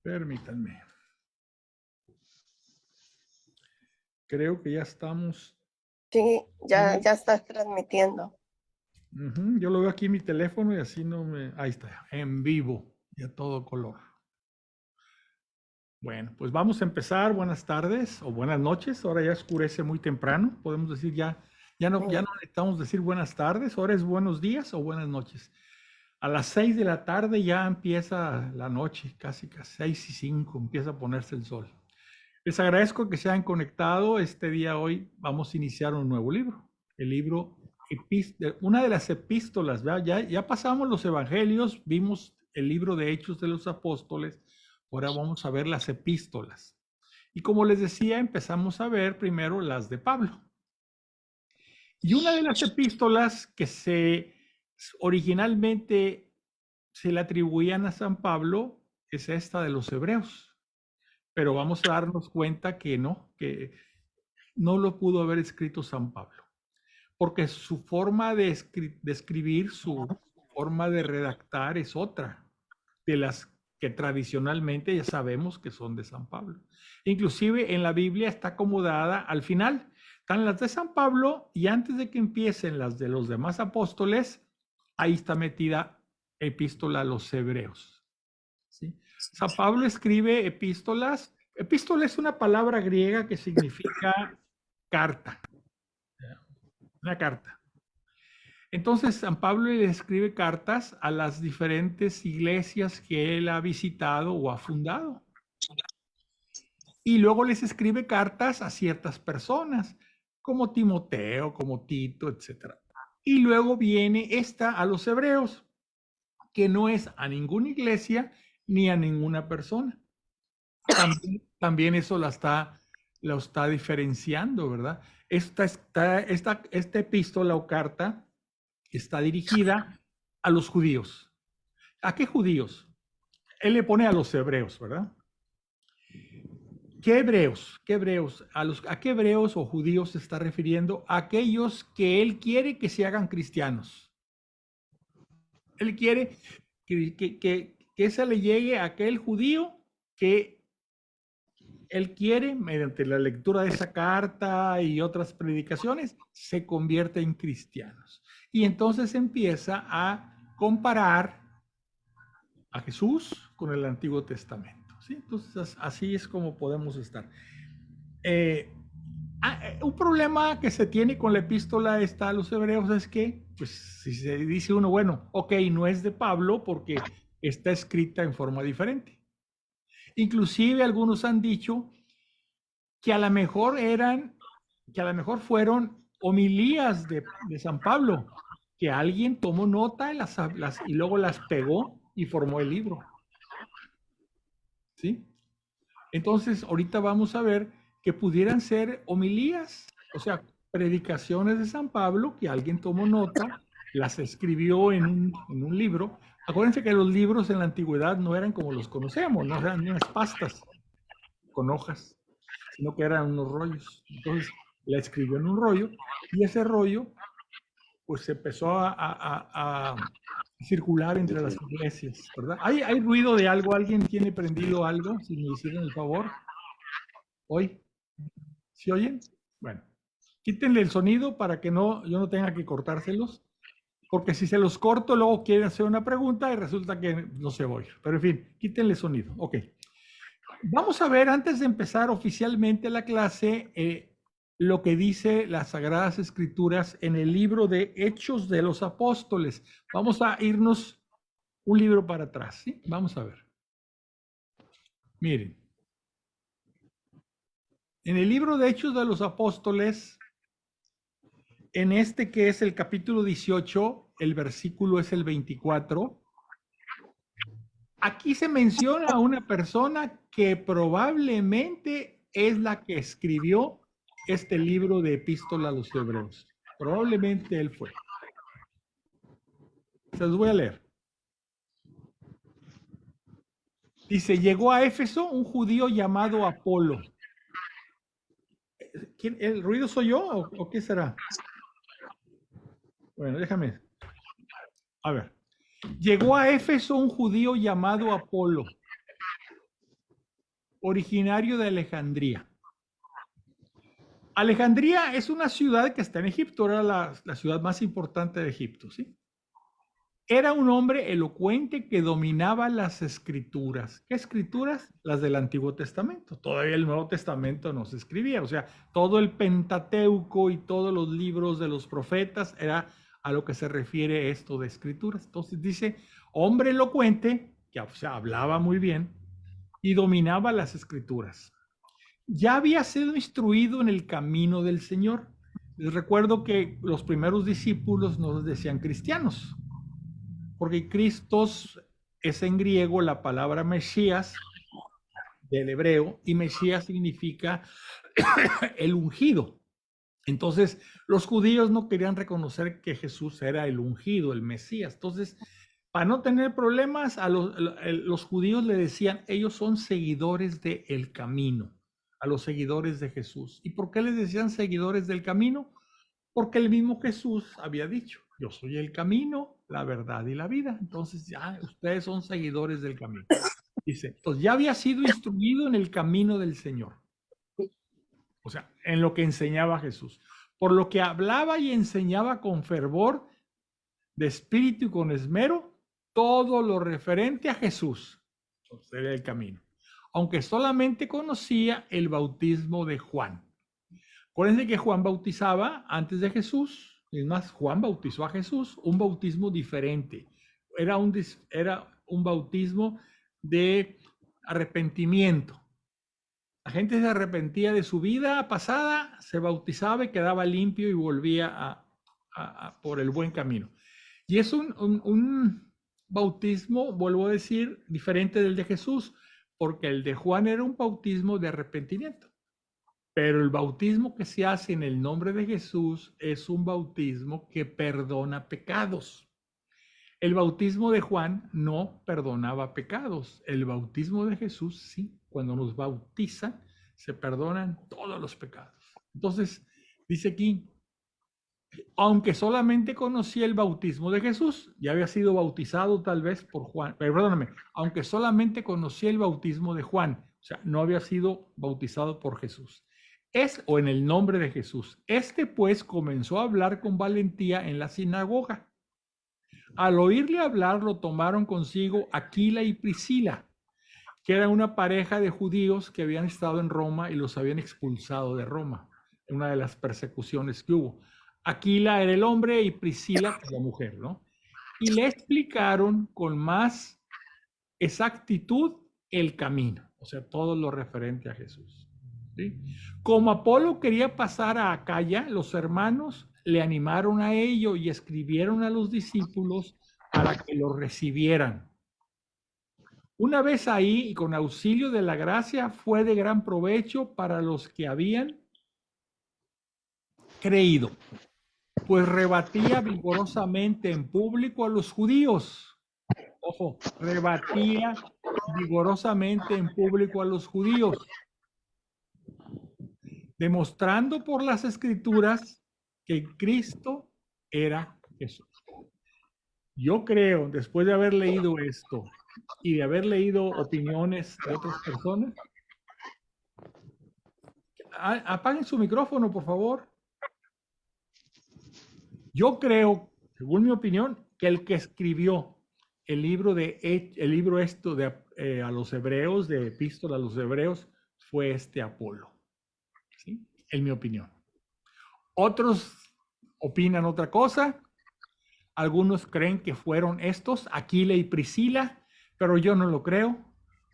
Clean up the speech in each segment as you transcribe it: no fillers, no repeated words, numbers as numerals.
Permítanme. Creo que ya estamos. Sí, ya estás transmitiendo. Yo lo veo aquí en mi teléfono y así no me... Ahí está, en vivo y a todo color. Bueno, pues vamos a empezar. Buenas tardes o buenas noches. Ahora ya oscurece muy temprano. Podemos decir ya no necesitamos decir buenas tardes. Ahora es buenos días o buenas noches. A las 6 de la tarde ya empieza la noche, casi 6:05, empieza a ponerse el sol. Les agradezco que se hayan conectado. Este día hoy vamos a iniciar un nuevo libro. El libro, una de las epístolas, ¿verdad? Ya pasamos los evangelios, vimos el libro de Hechos de los Apóstoles, ahora vamos a ver las epístolas. Y como les decía, empezamos a ver primero las de Pablo. Y una de las epístolas que originalmente se le atribuían a San Pablo es esta de los Hebreos. Pero vamos a darnos cuenta que no lo pudo haber escrito San Pablo, porque su forma de escribir, su forma de redactar es otra de las que tradicionalmente ya sabemos que son de San Pablo. Inclusive en la Biblia está acomodada al final. Están las de San Pablo y antes de que empiecen las de los demás apóstoles, ahí está metida epístola a los hebreos. ¿Sí? San Pablo escribe epístolas. Epístola es una palabra griega que significa carta. Una carta. Entonces, San Pablo le escribe cartas a las diferentes iglesias que él ha visitado o ha fundado. Y luego les escribe cartas a ciertas personas, como Timoteo, como Tito, etc. Y luego viene esta a los hebreos, que no es a ninguna iglesia ni a ninguna persona. También eso lo está diferenciando, ¿verdad? Esta epístola o carta está dirigida a los judíos. ¿A qué judíos? Él le pone a los hebreos, ¿verdad? ¿Qué hebreos? ¿Qué hebreos? ¿A qué hebreos o judíos se está refiriendo? A aquellos que él quiere que se hagan cristianos. Él quiere que esa le llegue a aquel judío que él quiere, mediante la lectura de esa carta y otras predicaciones, se convierte en cristianos. Y entonces empieza a comparar a Jesús con el Antiguo Testamento. ¿Sí? Entonces, así es como podemos estar. Un problema que se tiene con la epístola esta a los hebreos es que, pues, si se dice uno, bueno, ok, no es de Pablo porque está escrita en forma diferente. Inclusive algunos han dicho que a lo mejor fueron homilías de San Pablo, que alguien tomó nota y luego las pegó y formó el libro. ¿Sí? Entonces, ahorita vamos a ver que pudieran ser homilías, o sea, predicaciones de San Pablo, que alguien tomó nota, las escribió en un libro. Acuérdense que los libros en la antigüedad no eran como los conocemos, no eran unas pastas con hojas, sino que eran unos rollos. Entonces, la escribió en un rollo y ese rollo, pues, se empezó a circular entre las iglesias, ¿verdad? ¿Hay ruido de algo? ¿Alguien tiene prendido algo? Si me hicieran el favor. ¿Hoy? ¿Sí oyen? Bueno, quítenle el sonido para que yo no tenga que cortárselos, porque si se los corto, luego quieren hacer una pregunta y resulta que no se oye. Pero en fin, quítenle sonido. Ok. Vamos a ver, antes de empezar oficialmente la clase, lo que dice las Sagradas Escrituras en el libro de Hechos de los Apóstoles. Vamos a irnos un libro para atrás, ¿sí? Vamos a ver. Miren. En el libro de Hechos de los Apóstoles, en este que es el capítulo 18, el versículo es el 24. Aquí se menciona a una persona que probablemente es la que escribió este libro de Epístola a los Hebreos. Probablemente él fue. Se los voy a leer. Dice, llegó a Éfeso un judío llamado Apolo. ¿El ruido soy yo o qué será? Bueno, déjame. A ver. Llegó a Éfeso un judío llamado Apolo, originario de Alejandría. Alejandría es una ciudad que está en Egipto, era la ciudad más importante de Egipto, ¿sí? Era un hombre elocuente que dominaba las escrituras. ¿Qué escrituras? Las del Antiguo Testamento. Todavía el Nuevo Testamento no se escribía, o sea, todo el Pentateuco y todos los libros de los profetas era a lo que se refiere esto de escrituras. Entonces dice, hombre elocuente, que o sea, hablaba muy bien y dominaba las escrituras. Ya había sido instruido en el camino del Señor. Les recuerdo que los primeros discípulos nos decían cristianos, porque Christos es en griego la palabra Mesías del hebreo, y Mesías significa el ungido. Entonces, los judíos no querían reconocer que Jesús era el ungido, el Mesías. Entonces, para no tener problemas, a los judíos le decían, ellos son seguidores del camino, a los seguidores de Jesús. ¿Y por qué les decían seguidores del camino? Porque el mismo Jesús había dicho, yo soy el camino, la verdad y la vida. Entonces ya ustedes son seguidores del camino. Dice, entonces ya había sido instruido en el camino del Señor. O sea, en lo que enseñaba Jesús. Por lo que hablaba y enseñaba con fervor, de espíritu y con esmero, todo lo referente a Jesús. Entonces era el camino. Aunque solamente conocía el bautismo de Juan. Acuérdense que Juan bautizaba antes de Jesús. Es más, Juan bautizó a Jesús, un bautismo diferente. Era un bautismo de arrepentimiento. La gente se arrepentía de su vida pasada, se bautizaba y quedaba limpio y volvía por el buen camino. Y es un bautismo, vuelvo a decir, diferente del de Jesús, porque el de Juan era un bautismo de arrepentimiento. Pero el bautismo que se hace en el nombre de Jesús es un bautismo que perdona pecados. El bautismo de Juan no perdonaba pecados. El bautismo de Jesús sí. Cuando nos bautiza, se perdonan todos los pecados. Entonces, dice aquí, aunque solamente conocía el bautismo de Jesús, ya había sido bautizado tal vez por Juan, perdóname, aunque solamente conocía el bautismo de Juan, o sea, no había sido bautizado por Jesús. O en el nombre de Jesús. Este pues comenzó a hablar con valentía en la sinagoga. Al oírle hablar, lo tomaron consigo Aquila y Priscila, que era una pareja de judíos que habían estado en Roma y los habían expulsado de Roma, en una de las persecuciones que hubo. Aquila era el hombre y Priscila la mujer, ¿no? Y le explicaron con más exactitud el camino, o sea, todo lo referente a Jesús. ¿Sí? Como Apolo quería pasar a Acaya, los hermanos le animaron a ello y escribieron a los discípulos para que lo recibieran. Una vez ahí, y con auxilio de la gracia, fue de gran provecho para los que habían creído, pues rebatía vigorosamente en público a los judíos. Ojo, rebatía vigorosamente en público a los judíos, demostrando por las escrituras que Cristo era Jesús. Yo creo, después de haber leído esto y de haber leído opiniones de otras personas, apaguen su micrófono, por favor. Yo creo, según mi opinión, que el que escribió el libro esto de a los hebreos, de epístola a los hebreos, fue este Apolo. ¿Sí? En mi opinión. Otros opinan otra cosa. Algunos creen que fueron estos, Aquila y Priscila, pero yo no lo creo,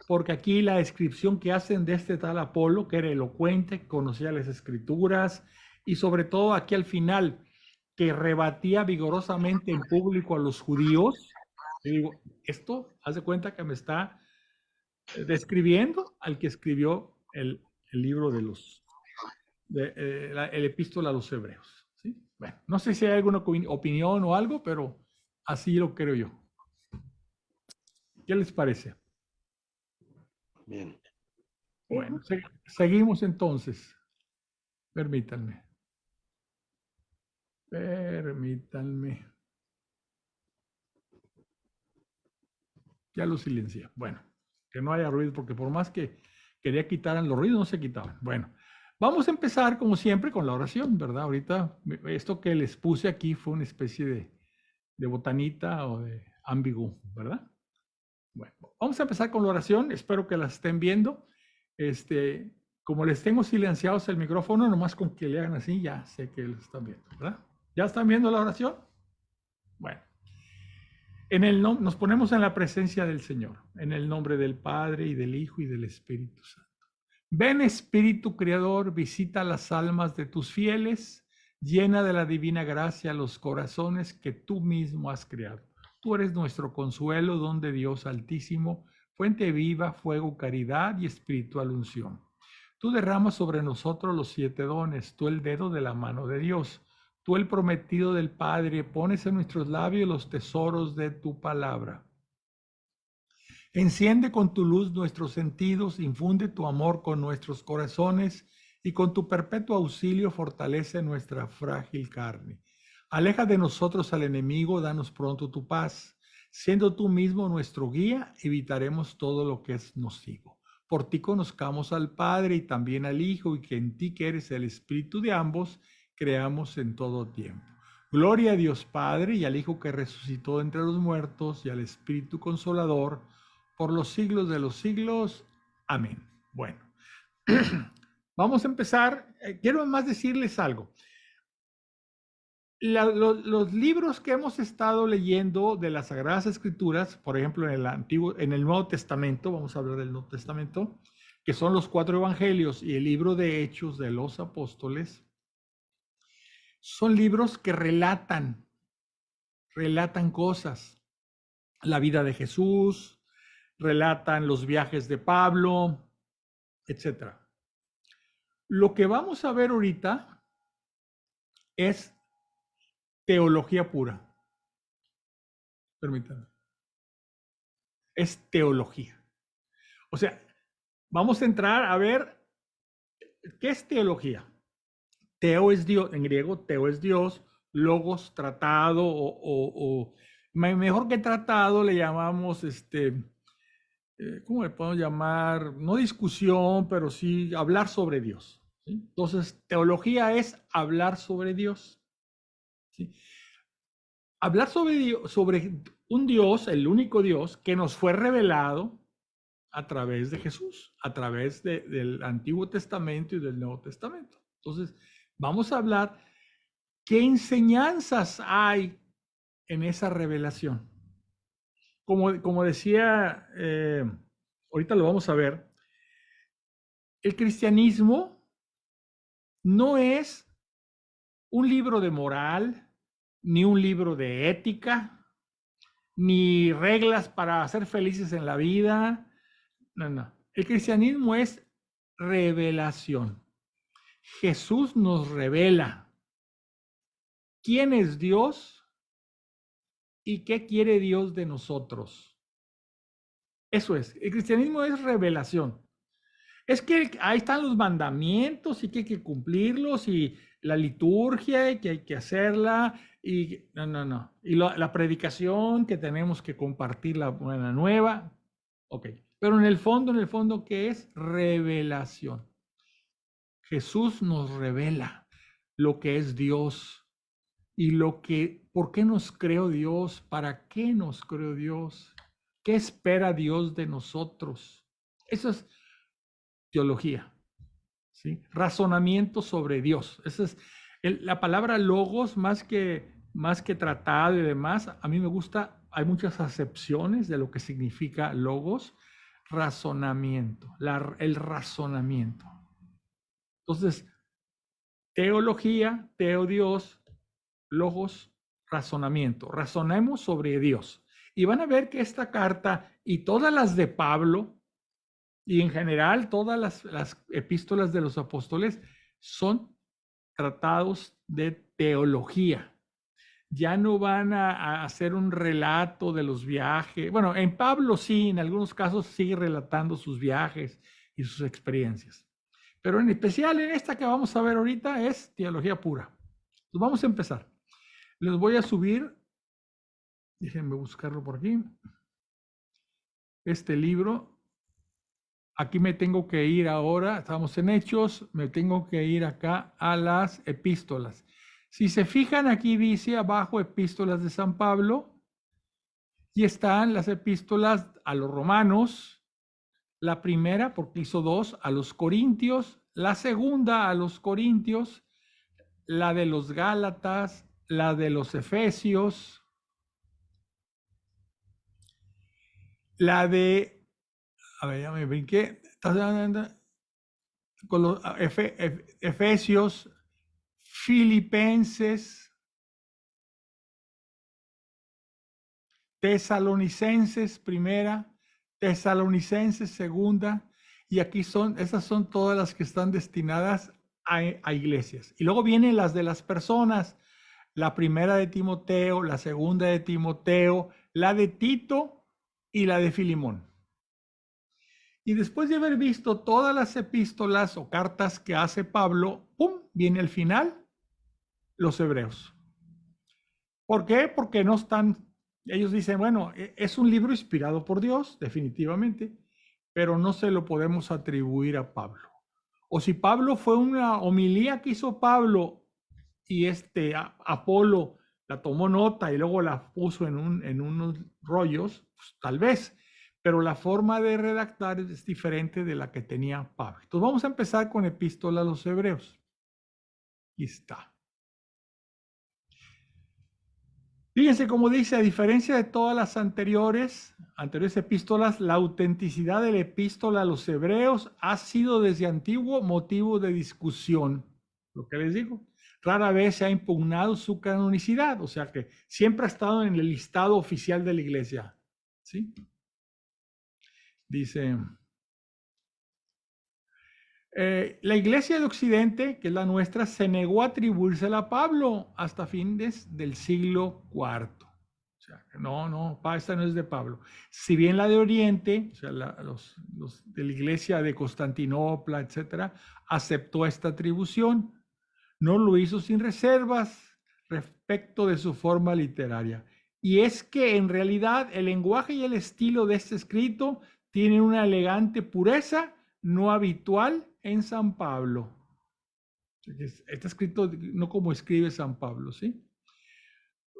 porque aquí la descripción que hacen de este tal Apolo, que era elocuente, conocía las escrituras, y sobre todo aquí al final, que rebatía vigorosamente en público a los judíos. Yo digo, esto, haz de cuenta que me está describiendo al que escribió el libro de el epístola a los hebreos. ¿Sí? Bueno, no sé si hay alguna opinión o algo, pero así lo creo yo. ¿Qué les parece? Bien. Bueno, seguimos entonces. Permítanme. Ya lo silencié. Bueno, que no haya ruido, porque por más que quería que quitaran los ruidos, no se quitaban. Bueno, vamos a empezar como siempre con la oración, ¿verdad? Ahorita esto que les puse aquí fue una especie de botanita o de ambiguo, ¿verdad? Bueno, vamos a empezar con la oración. Espero que la estén viendo. Como les tengo silenciados el micrófono, nomás con que le hagan así, ya sé que lo están viendo, ¿verdad? ¿Ya están viendo la oración? Bueno. Nos ponemos en la presencia del Señor, en el nombre del Padre y del Hijo y del Espíritu Santo. Ven, Espíritu Creador, visita las almas de tus fieles, llena de la divina gracia los corazones que tú mismo has creado. Tú eres nuestro consuelo, don de Dios Altísimo, fuente viva, fuego, caridad y espiritual unción. Tú derramas sobre nosotros los 7 dones, tú el dedo de la mano de Dios. Tú, el prometido del Padre, pones en nuestros labios los tesoros de tu palabra. Enciende con tu luz nuestros sentidos, infunde tu amor con nuestros corazones y con tu perpetuo auxilio fortalece nuestra frágil carne. Aleja de nosotros al enemigo, danos pronto tu paz. Siendo tú mismo nuestro guía, evitaremos todo lo que es nocivo. Por ti conozcamos al Padre y también al Hijo, y que en ti, que eres el Espíritu de ambos, creamos en todo tiempo. Gloria a Dios Padre y al Hijo que resucitó entre los muertos y al Espíritu Consolador por los siglos de los siglos. Amén. Bueno, vamos a empezar. Quiero más decirles algo. Los libros que hemos estado leyendo de las Sagradas Escrituras, por ejemplo, en el Nuevo Testamento, vamos a hablar del Nuevo Testamento, que son los 4 evangelios y el libro de Hechos de los Apóstoles, son libros que relatan cosas, la vida de Jesús, relatan los viajes de Pablo, etc. Lo que vamos a ver ahorita es teología pura. Permítanme. Es teología. O sea, vamos a entrar a ver qué es teología. Teo es Dios, en griego, teo es Dios, logos, tratado, o mejor que tratado le llamamos, ¿cómo le podemos llamar? No discusión, pero sí hablar sobre Dios. ¿Sí? Entonces, teología es hablar sobre Dios. ¿Sí? Hablar sobre un Dios, el único Dios, que nos fue revelado a través de Jesús, a través del Antiguo Testamento y del Nuevo Testamento. Entonces, vamos a hablar qué enseñanzas hay en esa revelación. Como decía, ahorita lo vamos a ver, el cristianismo no es un libro de moral, ni un libro de ética, ni reglas para ser felices en la vida. No. El cristianismo es revelación. Jesús nos revela quién es Dios y qué quiere Dios de nosotros. Eso es, el cristianismo es revelación. Es que ahí están los mandamientos y que hay que cumplirlos y la liturgia y que hay que hacerla y no. Y la predicación que tenemos que compartir la buena nueva. Ok, pero en el fondo, ¿qué es? Revelación. Jesús nos revela lo que es Dios y por qué nos creó Dios, para qué nos creó Dios, qué espera Dios de nosotros. Eso es teología, ¿sí? Razonamiento sobre Dios. Esa es la palabra logos, más que tratado y demás. A mí me gusta, hay muchas acepciones de lo que significa logos. Razonamiento, el razonamiento. Entonces, teología, Dios, logos, razonamiento. Razonemos sobre Dios. Y van a ver que esta carta y todas las de Pablo, y en general todas las epístolas de los apóstoles, son tratados de teología. Ya no van a hacer un relato de los viajes. Bueno, en Pablo sí, en algunos casos sigue relatando sus viajes y sus experiencias. Pero en especial en esta que vamos a ver ahorita es teología pura. Entonces vamos a empezar. Les voy a subir, déjenme buscarlo por aquí, este libro Aquí me tengo que ir ahora, estamos en Hechos, me tengo que ir acá a las epístolas. Si se fijan, aquí dice abajo epístolas de San Pablo, y están las epístolas a los romanos, la primera, porque hizo dos, a los corintios, la segunda a los corintios, la de los gálatas, la de los efesios, la de, a ver, ya me brinqué, con los efesios, filipenses, tesalonicenses primera, tesalonicenses segunda, y aquí son, esas son todas las que están destinadas a iglesias. Y luego vienen las de las personas, la primera de Timoteo, la segunda de Timoteo, la de Tito y la de Filimón. Y después de haber visto todas las epístolas o cartas que hace Pablo, ¡pum!, viene al final los hebreos. ¿Por qué? Porque no están, ellos dicen, bueno, es un libro inspirado por Dios, definitivamente, pero no se lo podemos atribuir a Pablo. O si Pablo fue una homilía que hizo Pablo y Apolo la tomó nota y luego la puso en unos rollos, pues, tal vez, pero la forma de redactar es diferente de la que tenía Pablo. Entonces vamos a empezar con Epístola a los Hebreos. Aquí está. Fíjense cómo dice, a diferencia de todas las anteriores epístolas, la autenticidad de la epístola a los hebreos ha sido desde antiguo motivo de discusión. Lo que les digo, rara vez se ha impugnado su canonicidad, o sea que siempre ha estado en el listado oficial de la iglesia. ¿Sí? Dice, la iglesia de Occidente, que es la nuestra, se negó a atribuírsela a Pablo hasta fines del siglo IV. O sea, no, esta no es de Pablo. Si bien la de Oriente, o sea, los de la iglesia de Constantinopla, etcétera, aceptó esta atribución, no lo hizo sin reservas respecto de su forma literaria. Y es que en realidad el lenguaje y el estilo de este escrito tienen una elegante pureza no habitual en San Pablo. Está escrito no como escribe San Pablo, ¿sí?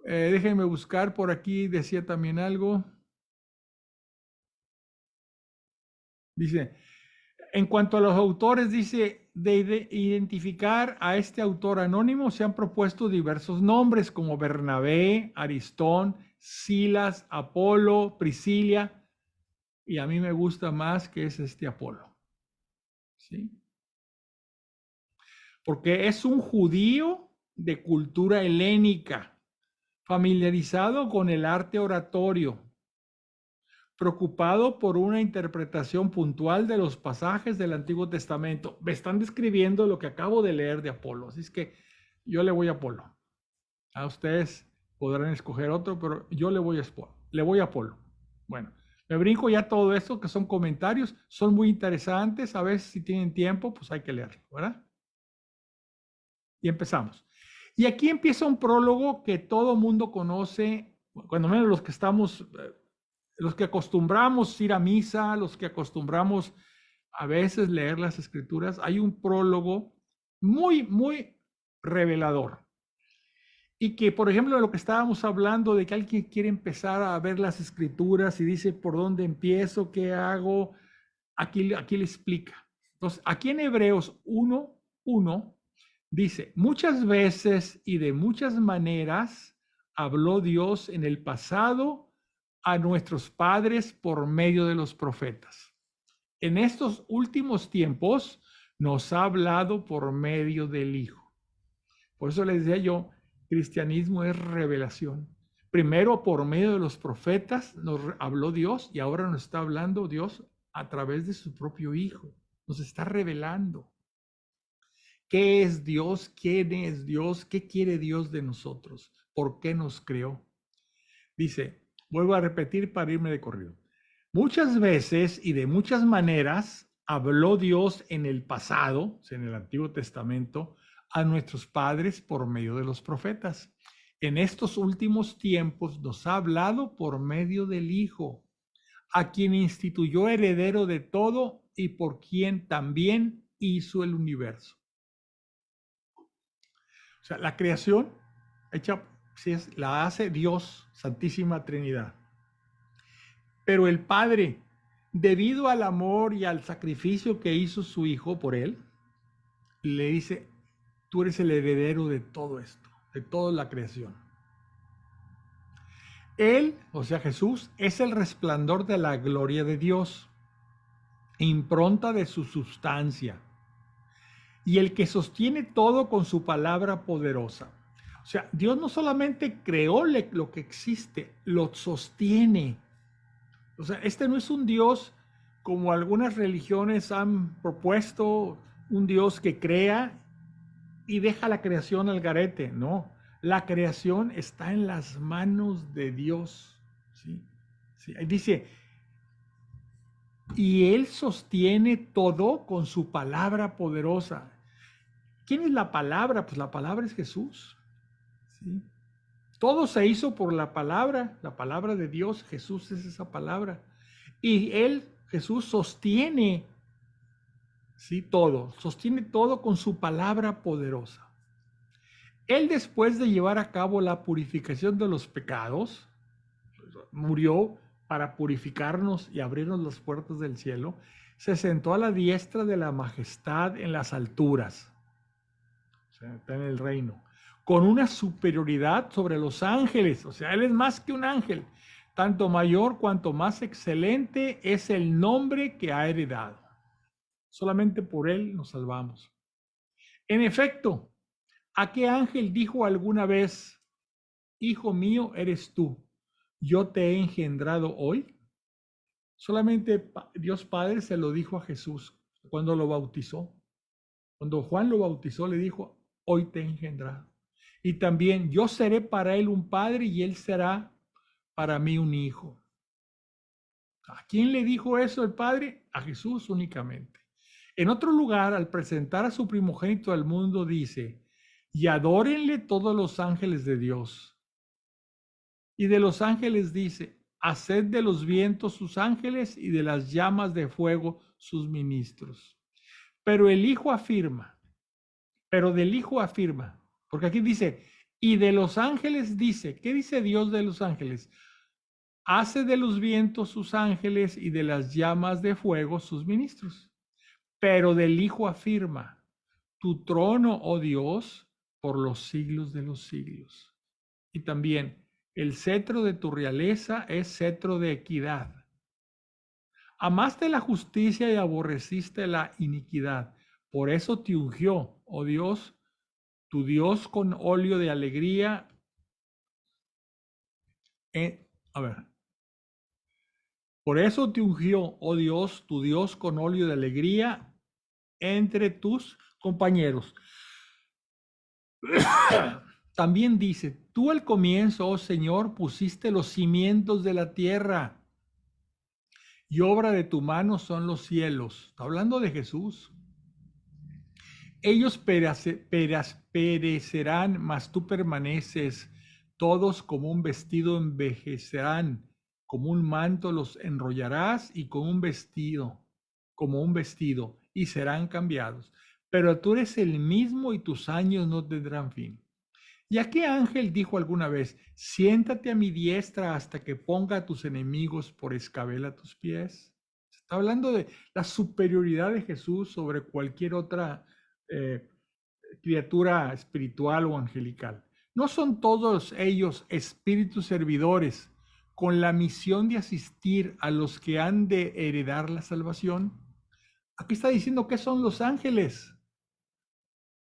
Déjenme buscar por aquí, decía también algo. Dice, en cuanto a los autores, dice, de identificar a este autor anónimo se han propuesto diversos nombres como Bernabé, Aristón, Silas, Apolo, Priscila, y a mí me gusta más que es este Apolo. ¿Sí? Porque es un judío de cultura helénica, familiarizado con el arte oratorio, preocupado por una interpretación puntual de los pasajes del Antiguo Testamento. Me están describiendo lo que acabo de leer de Apolo, así es que yo le voy a Apolo. A ustedes podrán escoger otro, pero yo le voy a Apolo. Bueno, me brinco ya todo esto, que son comentarios, son muy interesantes, a veces si tienen tiempo, pues hay que leerlo, ¿verdad? Y empezamos. Y aquí empieza un prólogo que todo mundo conoce, cuando menos los que estamos, los que acostumbramos ir a misa, los que acostumbramos a veces leer las escrituras, hay un prólogo muy revelador. Y que, por ejemplo, de lo que estábamos hablando, de que alguien quiere empezar a ver las escrituras y dice, ¿por dónde empiezo? ¿Qué hago? Aquí le explica. Entonces, aquí en Hebreos 1:1 dice, muchas veces y de muchas maneras habló Dios en el pasado a nuestros padres por medio de los profetas. En estos últimos tiempos nos ha hablado por medio del Hijo. Por eso les decía yo, cristianismo es revelación. Primero por medio de los profetas nos habló Dios y ahora nos está hablando Dios a través de su propio Hijo. Nos está revelando. ¿Qué es Dios? ¿Quién es Dios? ¿Qué quiere Dios de nosotros? ¿Por qué nos creó? Dice, vuelvo a repetir para irme de corrido. Muchas veces y de muchas maneras habló Dios en el pasado, en el Antiguo Testamento, a nuestros padres por medio de los profetas. En estos últimos tiempos nos ha hablado por medio del Hijo, a quien instituyó heredero de todo y por quien también hizo el universo. O sea, la creación hecha, la hace Dios, Santísima Trinidad. Pero el Padre, debido al amor y al sacrificio que hizo su Hijo por él, le dice, tú eres el heredero de todo esto, de toda la creación. Él, o sea Jesús, es el resplandor de la gloria de Dios, impronta de su sustancia, y el que sostiene todo con su palabra poderosa. O sea, Dios no solamente creó lo que existe, lo sostiene. O sea, este no es un Dios como algunas religiones han propuesto, un Dios que crea y deja la creación al garete. No, la creación está en las manos de Dios. ¿Sí? Sí, dice, y Él sostiene todo con su palabra poderosa. ¿Quién es la palabra? Pues la palabra es Jesús. ¿Sí? Todo se hizo por la palabra de Dios. Jesús es esa palabra. Y Él, Jesús, sostiene, ¿sí? Todo, sostiene todo con su palabra poderosa. Él, después de llevar a cabo la purificación de los pecados, murió para purificarnos y abrirnos las puertas del cielo, se sentó a la diestra de la majestad en las alturas, o sea, está en el reino, con una superioridad sobre los ángeles. O sea, Él es más que un ángel, tanto mayor cuanto más excelente es el nombre que ha heredado. Solamente por Él nos salvamos. En efecto, ¿a qué ángel dijo alguna vez, Hijo mío eres tú, yo te he engendrado hoy? Solamente Dios Padre se lo dijo a Jesús cuando lo bautizó. Cuando Juan lo bautizó, le dijo, hoy te he engendrado. Y también yo seré para él un padre y él será para mí un hijo. ¿A quién le dijo eso el Padre? A Jesús únicamente. En otro lugar, al presentar a su primogénito al mundo, dice, y adórenle todos los ángeles de Dios. Y de los ángeles dice, haced de los vientos sus ángeles y de las llamas de fuego sus ministros. Pero el Hijo afirma, porque aquí dice, y de los ángeles dice, ¿qué dice Dios de los ángeles? Hace de los vientos sus ángeles y de las llamas de fuego sus ministros. Pero del Hijo afirma, tu trono, oh Dios, por los siglos de los siglos. Y también, el cetro de tu realeza es cetro de equidad. Amaste la justicia y aborreciste la iniquidad. Por eso te ungió, oh Dios, tu Dios con óleo de alegría. A ver. Por eso te ungió, oh Dios, tu Dios con óleo de alegría entre tus compañeros. También dice, tú al comienzo, oh Señor, pusiste los cimientos de la tierra y obra de tu mano son los cielos. Está hablando de Jesús. Ellos perecerán, mas tú permaneces. Todos como un vestido envejecerán, como un manto los enrollarás y como un vestido, y serán cambiados. Pero tú eres el mismo y tus años no tendrán fin. ¿Y a qué ángel dijo alguna vez, siéntate a mi diestra hasta que ponga a tus enemigos por escabel a tus pies? Está hablando de la superioridad de Jesús sobre cualquier otra criatura espiritual o angelical. ¿No son todos ellos espíritus servidores con la misión de asistir a los que han de heredar la salvación? Aquí está diciendo que son los ángeles.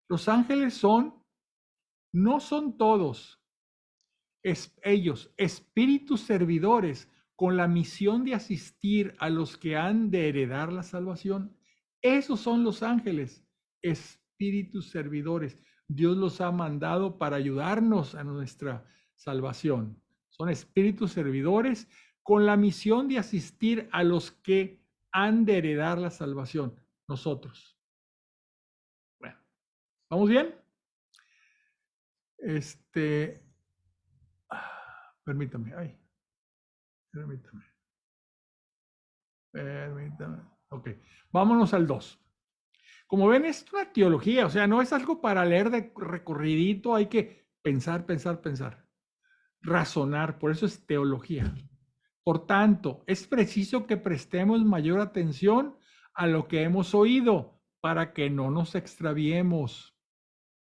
Los ángeles no son todos ellos espíritus servidores con la misión de asistir a los que han de heredar la salvación. Esos son los ángeles, espíritus servidores. Dios los ha mandado para ayudarnos a nuestra salvación. Son espíritus servidores con la misión de asistir a los que han de heredar la salvación, nosotros. Bueno, ¿vamos bien? Permítame. Permítame. Ok, vámonos al 2. Como ven, es una teología, o sea, no es algo para leer de recorridito, hay que pensar, pensar, pensar, razonar, por eso es teología. Por tanto, es preciso que prestemos mayor atención a lo que hemos oído para que no nos extraviemos.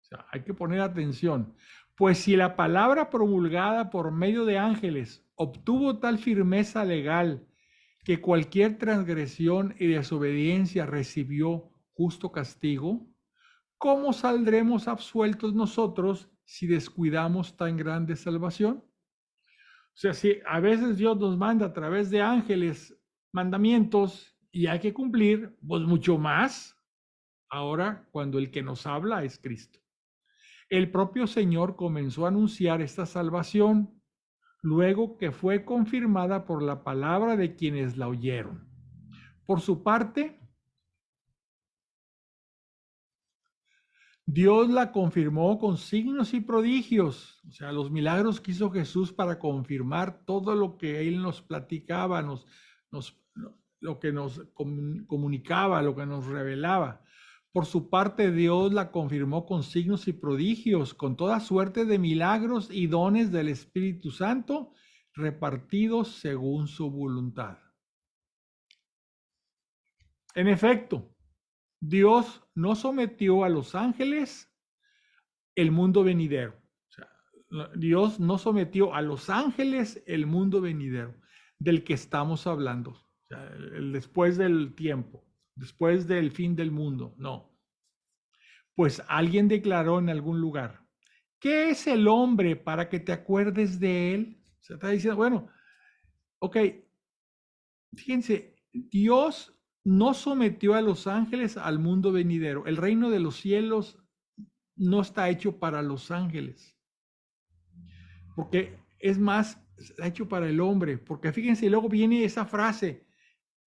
O sea, hay que poner atención. Pues si la palabra promulgada por medio de ángeles obtuvo tal firmeza legal que cualquier transgresión y desobediencia recibió justo castigo, ¿cómo saldremos absueltos nosotros si descuidamos tan grande salvación? O sea, si a veces Dios nos manda a través de ángeles mandamientos y hay que cumplir, pues mucho más ahora cuando el que nos habla es Cristo. El propio Señor comenzó a anunciar esta salvación luego que fue confirmada por la palabra de quienes la oyeron. Por su parte, Dios la confirmó con signos y prodigios, o sea, los milagros que hizo Jesús para confirmar todo lo que Él nos platicaba, lo que nos comunicaba, lo que nos revelaba. Por su parte, Dios la confirmó con signos y prodigios, con toda suerte de milagros y dones del Espíritu Santo, repartidos según su voluntad. En efecto, Dios no sometió a los ángeles el mundo venidero. O sea, Dios no sometió a los ángeles el mundo venidero del que estamos hablando. O sea, el después del tiempo, después del fin del mundo. No. Pues alguien declaró en algún lugar, ¿qué es el hombre para que te acuerdes de él? Se está diciendo, bueno, ok, fíjense, Dios no sometió a los ángeles al mundo venidero. El reino de los cielos no está hecho para los ángeles, porque es más, está hecho para el hombre, porque fíjense, luego viene esa frase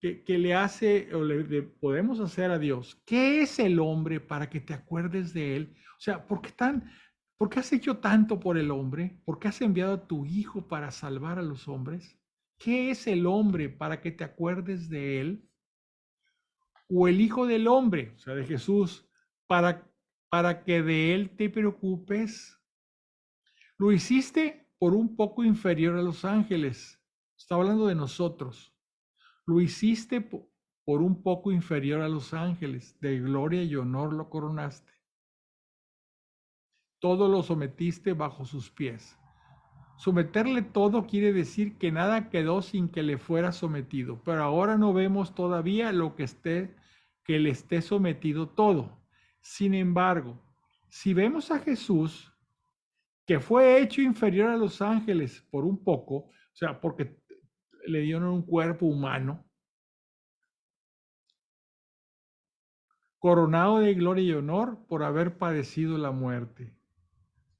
que le hace, o le podemos hacer a Dios, ¿qué es el hombre para que te acuerdes de él? O sea, ¿por qué has hecho tanto por el hombre? ¿Por qué has enviado a tu hijo para salvar a los hombres? ¿Qué es el hombre para que te acuerdes de él? O el hijo del hombre, o sea, de Jesús, para que de él te preocupes. Lo hiciste por un poco inferior a los ángeles. Está hablando de nosotros. Lo hiciste por un poco inferior a los ángeles. De gloria y honor lo coronaste. Todo lo sometiste bajo sus pies. Someterle todo quiere decir que nada quedó sin que le fuera sometido. Pero ahora no vemos todavía que le esté sometido todo. Sin embargo, si vemos a Jesús, que fue hecho inferior a los ángeles por un poco, o sea, porque le dieron un cuerpo humano, coronado de gloria y honor por haber padecido la muerte,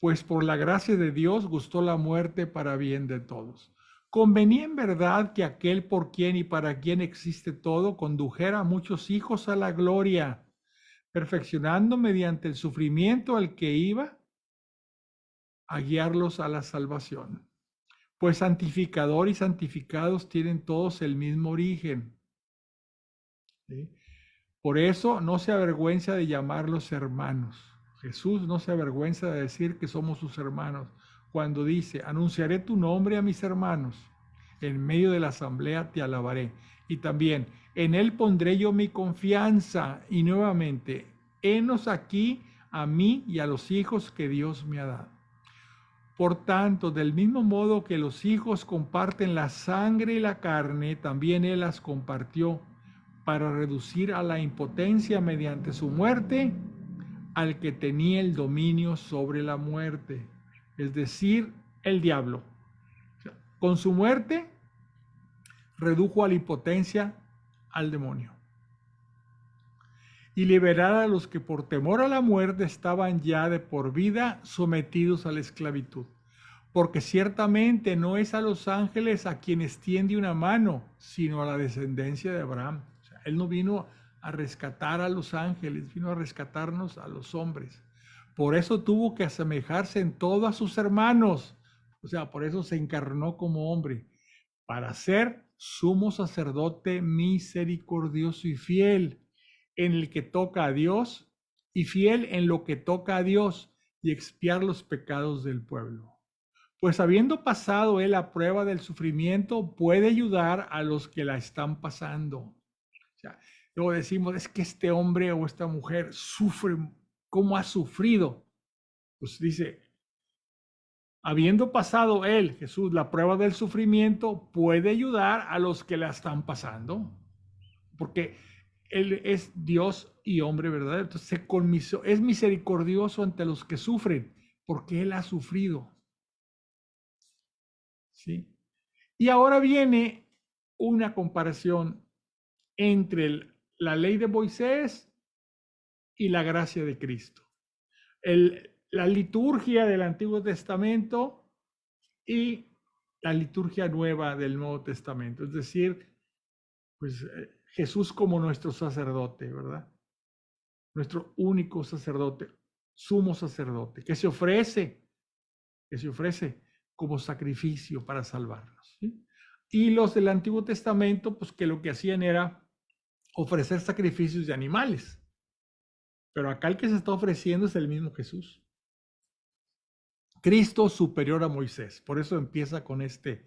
pues por la gracia de Dios gustó la muerte para bien de todos. Convenía en verdad que aquel por quien y para quien existe todo condujera a muchos hijos a la gloria, perfeccionando mediante el sufrimiento al que iba a guiarlos a la salvación. Pues santificador y santificados tienen todos el mismo origen. ¿Sí? Por eso no se avergüenza de llamarlos hermanos. Jesús no se avergüenza de decir que somos sus hermanos. Cuando dice, anunciaré tu nombre a mis hermanos, en medio de la asamblea te alabaré. Y también, en él pondré yo mi confianza. Y nuevamente, henos aquí a mí y a los hijos que Dios me ha dado. Por tanto, del mismo modo que los hijos comparten la sangre y la carne, también él las compartió para reducir a la impotencia mediante su muerte al que tenía el dominio sobre la muerte, es decir, el diablo. Con su muerte redujo a la impotencia al demonio y liberar a los que por temor a la muerte estaban ya de por vida sometidos a la esclavitud. Porque ciertamente no es a los ángeles a quienes tiende una mano, sino a la descendencia de Abraham. O sea, él no vino a rescatar a los ángeles, vino a rescatarnos a los hombres. Por eso tuvo que asemejarse en todo a sus hermanos. O sea, por eso se encarnó como hombre, para ser sumo sacerdote misericordioso y fiel en el que toca a Dios y fiel en lo que toca a Dios y expiar los pecados del pueblo. Pues habiendo pasado él la prueba del sufrimiento, puede ayudar a los que la están pasando. O sea, luego decimos, es que este hombre o esta mujer sufre, ¿cómo ha sufrido? Pues dice, habiendo pasado él, Jesús, la prueba del sufrimiento, puede ayudar a los que la están pasando. Porque él es Dios y hombre verdadero. Entonces se conmisó, es misericordioso ante los que sufren, porque él ha sufrido. ¿Sí? Y ahora viene una comparación entre la ley de Moisés y la gracia de Cristo. La liturgia del Antiguo Testamento y la liturgia nueva del Nuevo Testamento. Es decir, pues Jesús como nuestro sacerdote, ¿verdad? Nuestro único sacerdote, sumo sacerdote, que se ofrece como sacrificio para salvarnos. ¿Sí? Y los del Antiguo Testamento, pues que lo que hacían era ofrecer sacrificios de animales. Pero acá el que se está ofreciendo es el mismo Jesús. Cristo superior a Moisés. Por eso empieza con este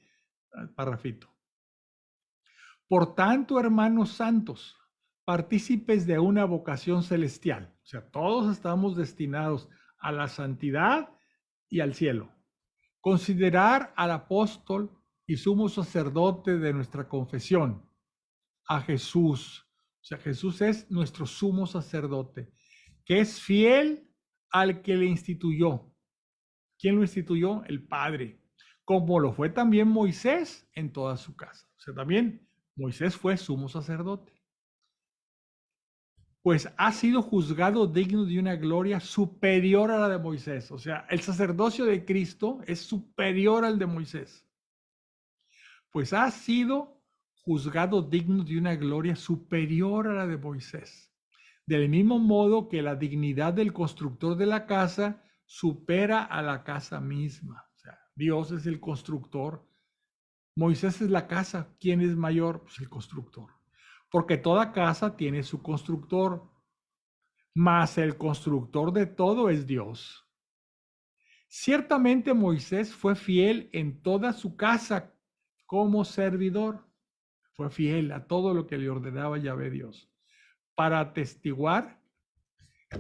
parrafito. Por tanto, hermanos santos, partícipes de una vocación celestial. O sea, todos estamos destinados a la santidad y al cielo. Considerar al apóstol y sumo sacerdote de nuestra confesión, a Jesús. O sea, Jesús es nuestro sumo sacerdote, que es fiel al que le instituyó. ¿Quién lo instituyó? El Padre. Como lo fue también Moisés en toda su casa. O sea, también Moisés fue sumo sacerdote. Pues ha sido juzgado digno de una gloria superior a la de Moisés. O sea, el sacerdocio de Cristo es superior al de Moisés. Pues ha sido juzgado digno de una gloria superior a la de Moisés. Del mismo modo que la dignidad del constructor de la casa supera a la casa misma. O sea, Dios es el constructor. Moisés es la casa. ¿Quién es mayor? Pues el constructor. Porque toda casa tiene su constructor, mas el constructor de todo es Dios. Ciertamente Moisés fue fiel en toda su casa como servidor. Fue fiel a todo lo que le ordenaba Yahvé Dios, para atestiguar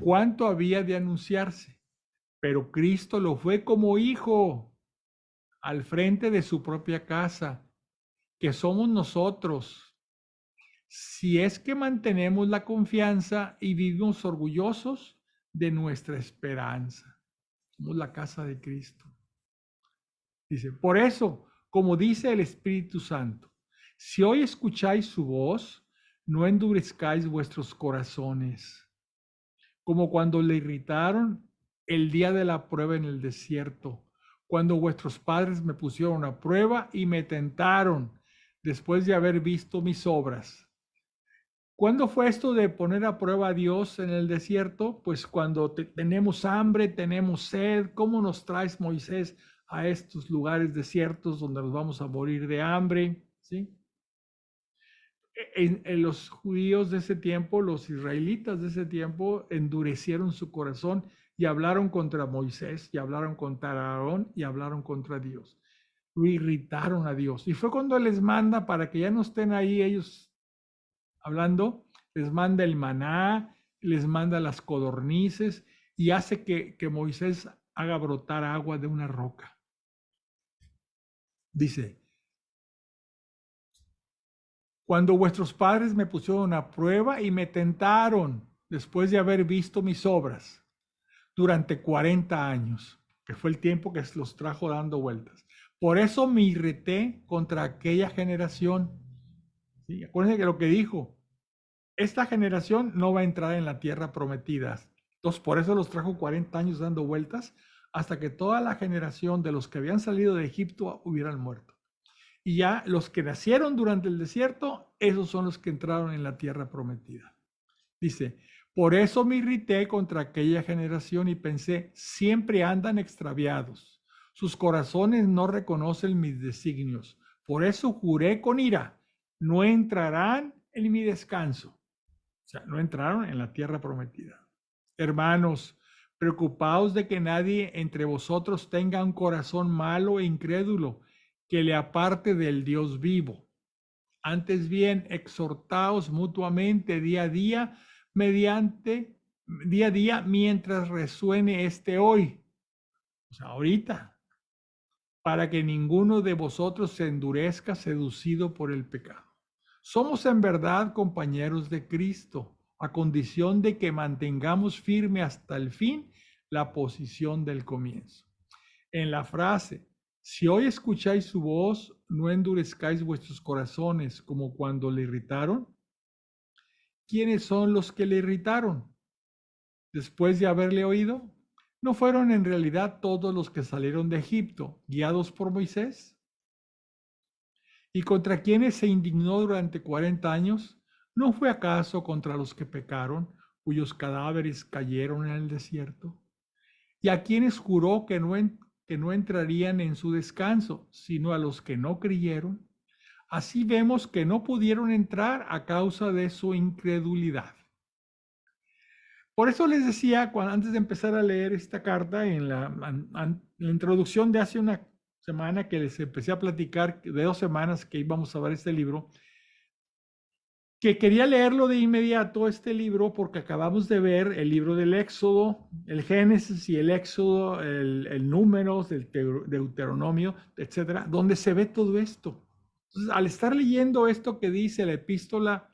cuánto había de anunciarse. Pero Cristo lo fue como hijo al frente de su propia casa, que somos nosotros, si es que mantenemos la confianza y vivimos orgullosos de nuestra esperanza. Somos la casa de Cristo. Dice, por eso, como dice el Espíritu Santo, si hoy escucháis su voz, no endurezcáis vuestros corazones, como cuando le irritaron el día de la prueba en el desierto, cuando vuestros padres me pusieron a prueba y me tentaron después de haber visto mis obras. ¿Cuándo fue esto de poner a prueba a Dios en el desierto? Pues cuando tenemos hambre, tenemos sed. ¿Cómo nos traes, Moisés, a estos lugares desiertos donde nos vamos a morir de hambre? ¿Sí? En los judíos de ese tiempo, los israelitas de ese tiempo, endurecieron su corazón y hablaron contra Moisés, y hablaron contra Aarón, y hablaron contra Dios. Lo irritaron a Dios. Y fue cuando les manda, para que ya no estén ahí ellos hablando, les manda el maná, les manda las codornices y hace que Moisés haga brotar agua de una roca. Dice, cuando vuestros padres me pusieron a prueba y me tentaron después de haber visto mis obras durante 40 años, que fue el tiempo que los trajo dando vueltas. Por eso me irrité contra aquella generación. ¿Sí? Acuérdense que lo que dijo, esta generación no va a entrar en la tierra prometida. Entonces, por eso los trajo 40 años dando vueltas hasta que toda la generación de los que habían salido de Egipto hubieran muerto. Y ya los que nacieron durante el desierto, esos son los que entraron en la tierra prometida. Dice, por eso me irrité contra aquella generación y pensé, siempre andan extraviados. Sus corazones no reconocen mis designios. Por eso juré con ira, no entrarán en mi descanso. O sea, no entraron en la tierra prometida. Hermanos, preocupaos de que nadie entre vosotros tenga un corazón malo e incrédulo que le aparte del Dios vivo. Antes bien, exhortaos mutuamente día a día, día a día, mientras resuene este hoy. O sea, ahorita, para que ninguno de vosotros se endurezca seducido por el pecado. Somos en verdad compañeros de Cristo, a condición de que mantengamos firme hasta el fin la posición del comienzo. En la frase, si hoy escucháis su voz, no endurezcáis vuestros corazones como cuando le irritaron. ¿Quiénes son los que le irritaron? Después de haberle oído, ¿no fueron en realidad todos los que salieron de Egipto, guiados por Moisés? ¿Y contra quienes se indignó durante 40 años? ¿No fue acaso contra los que pecaron, cuyos cadáveres cayeron en el desierto? ¿Y a quienes juró que no entrarían en su descanso, sino a los que no creyeron? Así vemos que no pudieron entrar a causa de su incredulidad. Por eso les decía, antes de empezar a leer esta carta, en la introducción de hace una semana que les empecé a platicar, de 2 semanas que íbamos a ver este libro, que quería leerlo de inmediato, este libro, porque acabamos de ver el libro del Éxodo, el Génesis y el Éxodo, el Números, el Deuteronomio, etcétera, donde se ve todo esto. Entonces, al estar leyendo esto que dice la epístola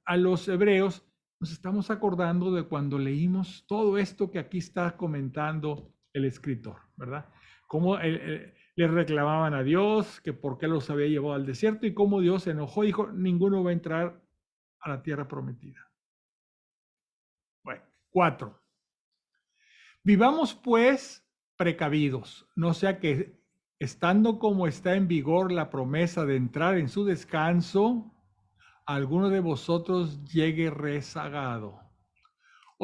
a los hebreos, nos estamos acordando de cuando leímos todo esto que aquí está comentando el escritor, ¿verdad? Cómo le reclamaban a Dios que por qué los había llevado al desierto y cómo Dios se enojó y dijo, ninguno va a entrar a la tierra prometida. Bueno, 4. Vivamos pues precavidos, no sea que estando como está en vigor la promesa de entrar en su descanso, alguno de vosotros llegue rezagado.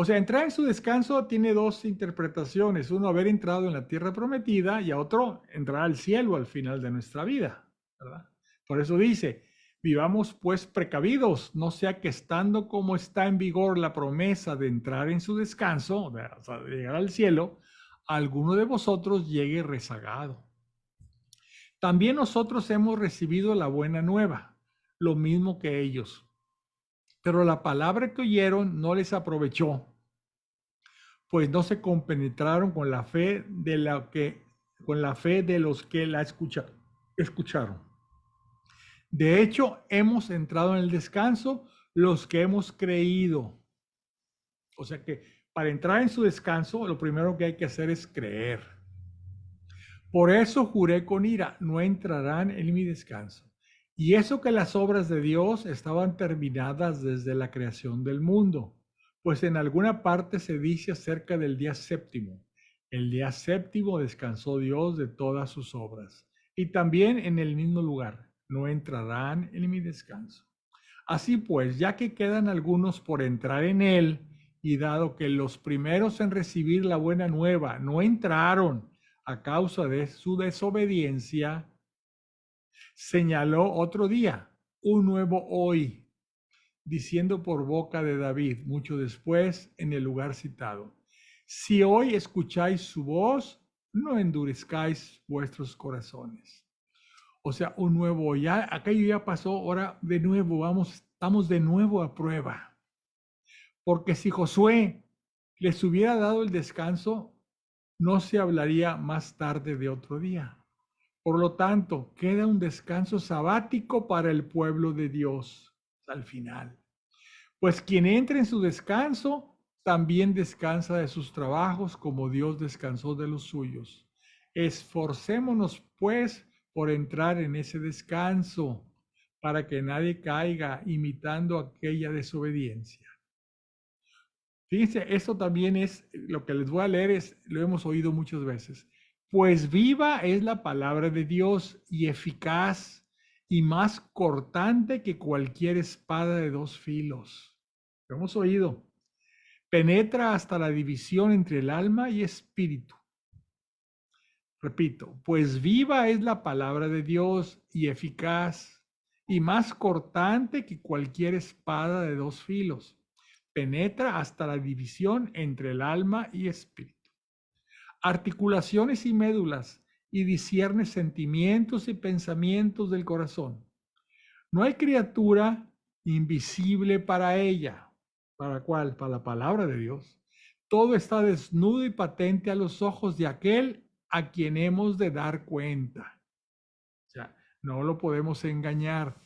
O sea, entrar en su descanso tiene 2 interpretaciones. Uno, haber entrado en la tierra prometida, y a otro, entrar al cielo al final de nuestra vida, ¿verdad? Por eso dice, vivamos pues precavidos, no sea que estando como está en vigor la promesa de entrar en su descanso, o sea, de llegar al cielo, alguno de vosotros llegue rezagado. También nosotros hemos recibido la buena nueva, lo mismo que ellos. Pero la palabra que oyeron no les aprovechó, pues no se compenetraron con la fe de los que la escucharon. De hecho, hemos entrado en el descanso los que hemos creído. O sea que para entrar en su descanso, lo primero que hay que hacer es creer. Por eso juré con ira, no entrarán en mi descanso. Y eso que las obras de Dios estaban terminadas desde la creación del mundo, pues en alguna parte se dice acerca del día séptimo. El día séptimo descansó Dios de todas sus obras. Y también en el mismo lugar, no entrarán en mi descanso. Así pues, ya que quedan algunos por entrar en él, y dado que los primeros en recibir la buena nueva no entraron a causa de su desobediencia, señaló otro día, un nuevo hoy, diciendo por boca de David, mucho después, en el lugar citado, si hoy escucháis su voz, no endurezcáis vuestros corazones. O sea, un nuevo, ya aquello ya pasó, ahora de nuevo, estamos de nuevo a prueba. Porque si Josué les hubiera dado el descanso, no se hablaría más tarde de otro día. Por lo tanto, queda un descanso sabático para el pueblo de Dios al final. Pues quien entre en su descanso, también descansa de sus trabajos como Dios descansó de los suyos. Esforcémonos, pues, por entrar en ese descanso, para que nadie caiga imitando aquella desobediencia. Fíjense, esto también es, lo que les voy a leer lo hemos oído muchas veces. Pues viva es la palabra de Dios y eficaz y más cortante que cualquier espada de 2 filos. Lo hemos oído. Penetra hasta la división entre el alma y espíritu. Repito, pues viva es la palabra de Dios y eficaz y más cortante que cualquier espada de dos filos. Penetra hasta la división entre el alma y espíritu, articulaciones y médulas, y discierne sentimientos y pensamientos del corazón. No hay criatura invisible para ella. ¿Para cuál? Para la palabra de Dios. Todo está desnudo y patente a los ojos de aquel a quien hemos de dar cuenta. O sea, no lo podemos engañar.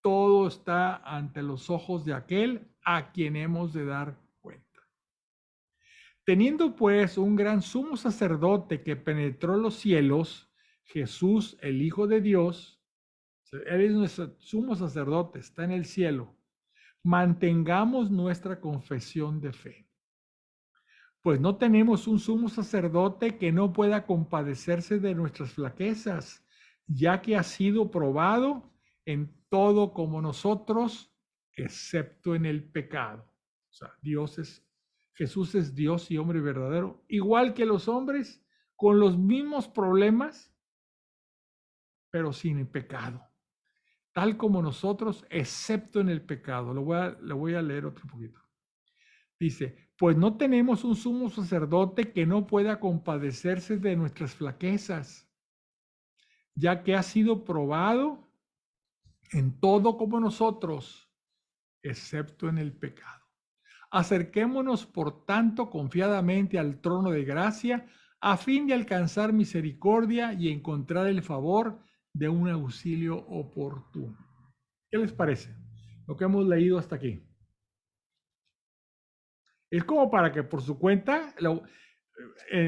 Todo está ante los ojos de aquel a quien hemos de dar cuenta. Teniendo pues un gran sumo sacerdote que penetró los cielos, Jesús, el Hijo de Dios, Él es nuestro sumo sacerdote, está en el cielo. Mantengamos nuestra confesión de fe. Pues no tenemos un sumo sacerdote que no pueda compadecerse de nuestras flaquezas, ya que ha sido probado en todo como nosotros, excepto en el pecado. O sea, Jesús es Dios y hombre verdadero, igual que los hombres, con los mismos problemas, pero sin el pecado. Tal como nosotros, excepto en el pecado. Lo voy a leer otro poquito. Dice, pues no tenemos un sumo sacerdote que no pueda compadecerse de nuestras flaquezas, ya que ha sido probado en todo como nosotros, excepto en el pecado. Acerquémonos, por tanto, confiadamente al trono de gracia, a fin de alcanzar misericordia y encontrar el favor de un auxilio oportuno. ¿Qué les parece lo que hemos leído hasta aquí? Es como para que por su cuenta,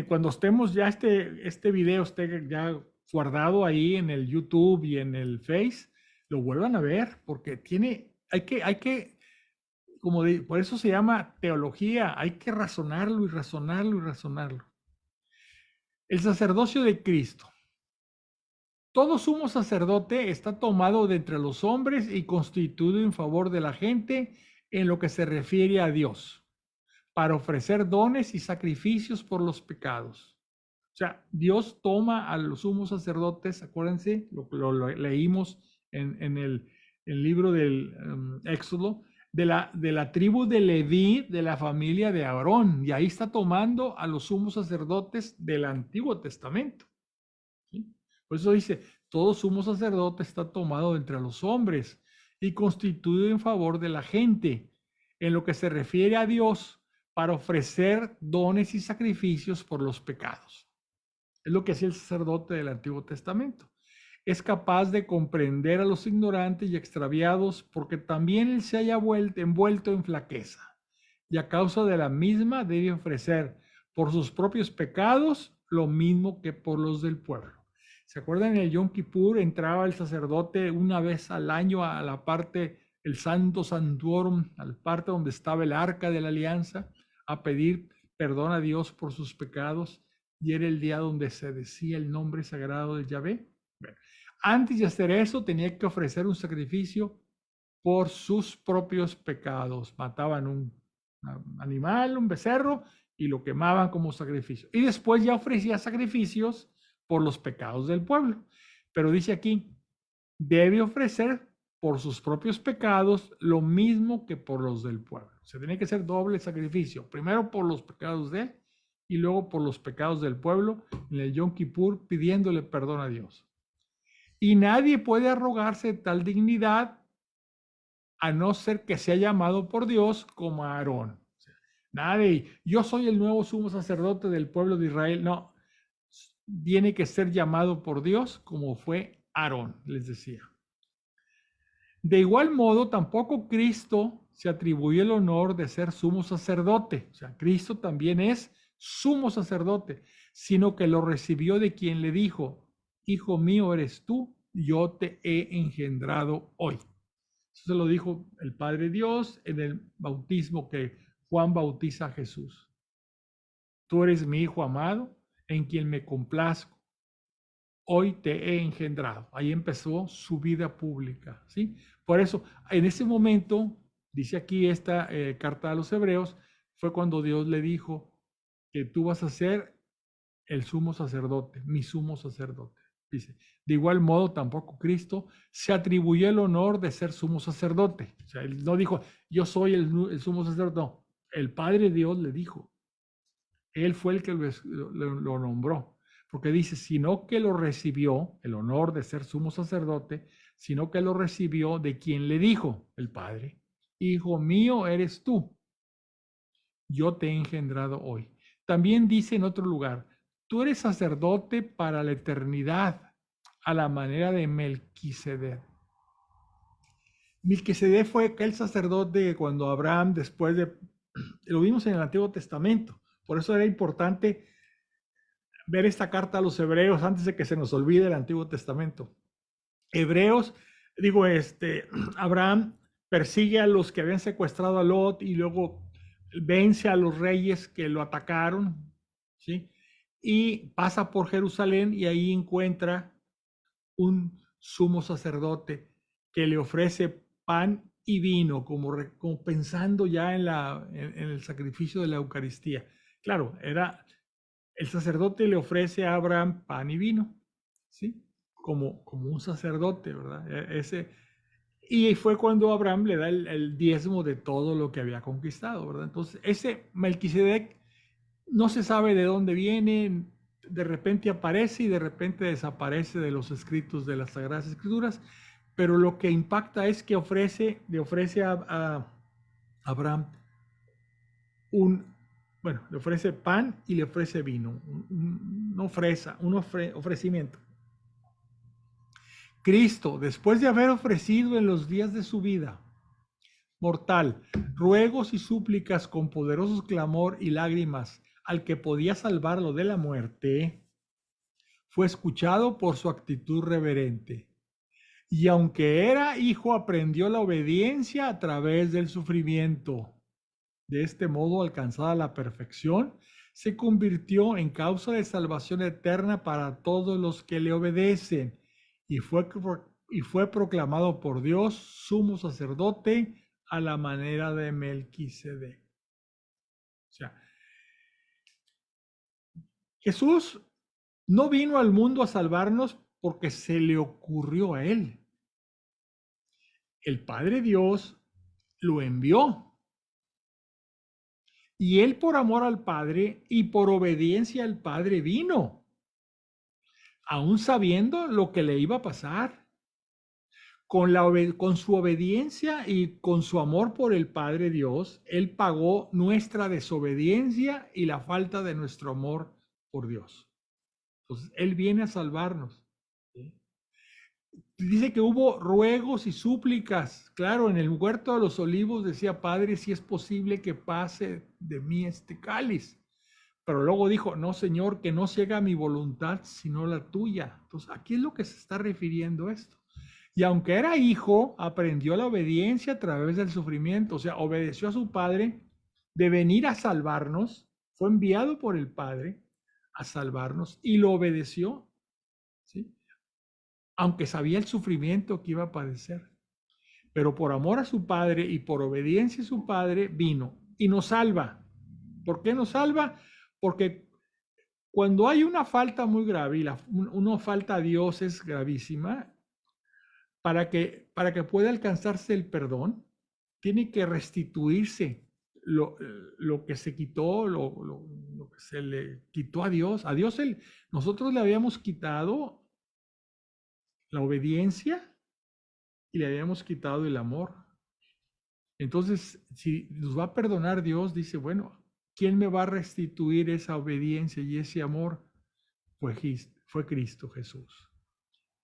cuando estemos ya este video esté ya guardado ahí en el YouTube y en el Face, lo vuelvan a ver, porque hay que, por eso se llama teología, hay que razonarlo y razonarlo y razonarlo. El sacerdocio de Cristo. Todo sumo sacerdote está tomado de entre los hombres y constituido en favor de la gente en lo que se refiere a Dios, para ofrecer dones y sacrificios por los pecados. O sea, Dios toma a los sumos sacerdotes, acuérdense, lo leímos en el libro del Éxodo, de la tribu de Leví, de la familia de Aarón, y ahí está tomando a los sumos sacerdotes del Antiguo Testamento. ¿Sí? Por eso dice, todo sumo sacerdote está tomado entre los hombres y constituido en favor de la gente, en lo que se refiere a Dios, para ofrecer dones y sacrificios por los pecados. Es lo que hacía el sacerdote del Antiguo Testamento. Es capaz de comprender a los ignorantes y extraviados porque también él se haya envuelto en flaqueza, y a causa de la misma debe ofrecer por sus propios pecados lo mismo que por los del pueblo. ¿Se acuerdan? En el Yom Kippur entraba el sacerdote una vez al año a la parte, el Santo Santuorum, a la parte donde estaba el arca de la alianza, a pedir perdón a Dios por sus pecados, y era el día donde se decía el nombre sagrado de Yahvé. Bueno, antes de hacer eso tenía que ofrecer un sacrificio por sus propios pecados. Mataban un animal, un becerro, y lo quemaban como sacrificio. Y después ya ofrecía sacrificios por los pecados del pueblo. Pero dice aquí, debe ofrecer por sus propios pecados lo mismo que por los del pueblo. Se tiene que hacer doble sacrificio, primero por los pecados de él y luego por los pecados del pueblo en el Yom Kippur, pidiéndole perdón a Dios. Y nadie puede arrogarse tal dignidad a no ser que sea llamado por Dios como a Aarón. Nadie, yo soy el nuevo sumo sacerdote del pueblo de Israel. No, tiene que ser llamado por Dios como fue Aarón, les decía. De igual modo, tampoco Cristo se atribuyó el honor de ser sumo sacerdote. O sea, Cristo también es sumo sacerdote, sino que lo recibió de quien le dijo, hijo mío eres tú, yo te he engendrado hoy. Eso se lo dijo el Padre Dios en el bautismo que Juan bautiza a Jesús. Tú eres mi hijo amado, en quien me complazco. Hoy te he engendrado. Ahí empezó su vida pública, ¿sí? Por eso, en ese momento, dice aquí esta carta a los Hebreos, fue cuando Dios le dijo que tú vas a ser el sumo sacerdote, mi sumo sacerdote. Dice, de igual modo tampoco Cristo se atribuyó el honor de ser sumo sacerdote. O sea, él no dijo, yo soy el sumo sacerdote, no. El Padre Dios le dijo, él fue el que lo nombró, porque dice, sino que lo recibió, el honor de ser sumo sacerdote, sino que lo recibió de quien le dijo, el Padre, hijo mío eres tú, yo te he engendrado hoy. También dice en otro lugar, tú eres sacerdote para la eternidad, a la manera de Melquisedec. Melquisedec fue aquel sacerdote cuando Abraham, después de, lo vimos en el Antiguo Testamento, por eso era importante ver esta carta a los hebreos antes de que se nos olvide el Antiguo Testamento. Hebreos, digo, Abraham persigue a los que habían secuestrado a Lot y luego vence a los reyes que lo atacaron, ¿sí? Y pasa por Jerusalén y ahí encuentra un sumo sacerdote que le ofrece pan y vino como pensando ya en el sacrificio de la Eucaristía. Claro, el sacerdote le ofrece a Abraham pan y vino, ¿sí? Como un sacerdote, ¿verdad? Y fue cuando Abraham le da el diezmo de todo lo que había conquistado, ¿verdad? Entonces, ese Melquisedec no se sabe de dónde viene, de repente aparece y de repente desaparece de los escritos de las Sagradas Escrituras, pero lo que impacta es que le ofrece a Abraham le ofrece pan y le ofrece vino, un ofrecimiento. Cristo, después de haber ofrecido en los días de su vida mortal ruegos y súplicas con poderosos clamor y lágrimas al que podía salvarlo de la muerte, fue escuchado por su actitud reverente. Y aunque era hijo, aprendió la obediencia a través del sufrimiento. De este modo, alcanzada la perfección, se convirtió en causa de salvación eterna para todos los que le obedecen y fue proclamado por Dios sumo sacerdote a la manera de Melquisedec. O sea, Jesús no vino al mundo a salvarnos porque se le ocurrió a él. El Padre Dios lo envió. Y él por amor al Padre y por obediencia al Padre vino, aún sabiendo lo que le iba a pasar. Con su obediencia y con su amor por el Padre Dios, él pagó nuestra desobediencia y la falta de nuestro amor por Dios. Entonces, él viene a salvarnos. ¿Sí? Dice que hubo ruegos y súplicas. Claro, en el huerto de los olivos decía, Padre, si es posible que pase de mí este cáliz. Pero luego dijo, no, Señor, que no se haga mi voluntad, sino la tuya. Entonces, aquí es lo que se está refiriendo esto. Y aunque era hijo, aprendió la obediencia a través del sufrimiento. O sea, obedeció a su Padre de venir a salvarnos. Fue enviado por el Padre a salvarnos y lo obedeció. ¿Sí? Aunque sabía el sufrimiento que iba a padecer. Pero por amor a su Padre y por obediencia a su Padre, vino y nos salva. ¿Por qué nos salva? Porque cuando hay una falta muy grave y una falta a Dios es gravísima, para que pueda alcanzarse el perdón, tiene que restituirse lo que se quitó, lo que se le quitó a Dios. A Dios nosotros le habíamos quitado la obediencia y le habíamos quitado el amor. Entonces, si nos va a perdonar Dios, dice, bueno, ¿quién me va a restituir esa obediencia y ese amor? Fue Cristo Jesús.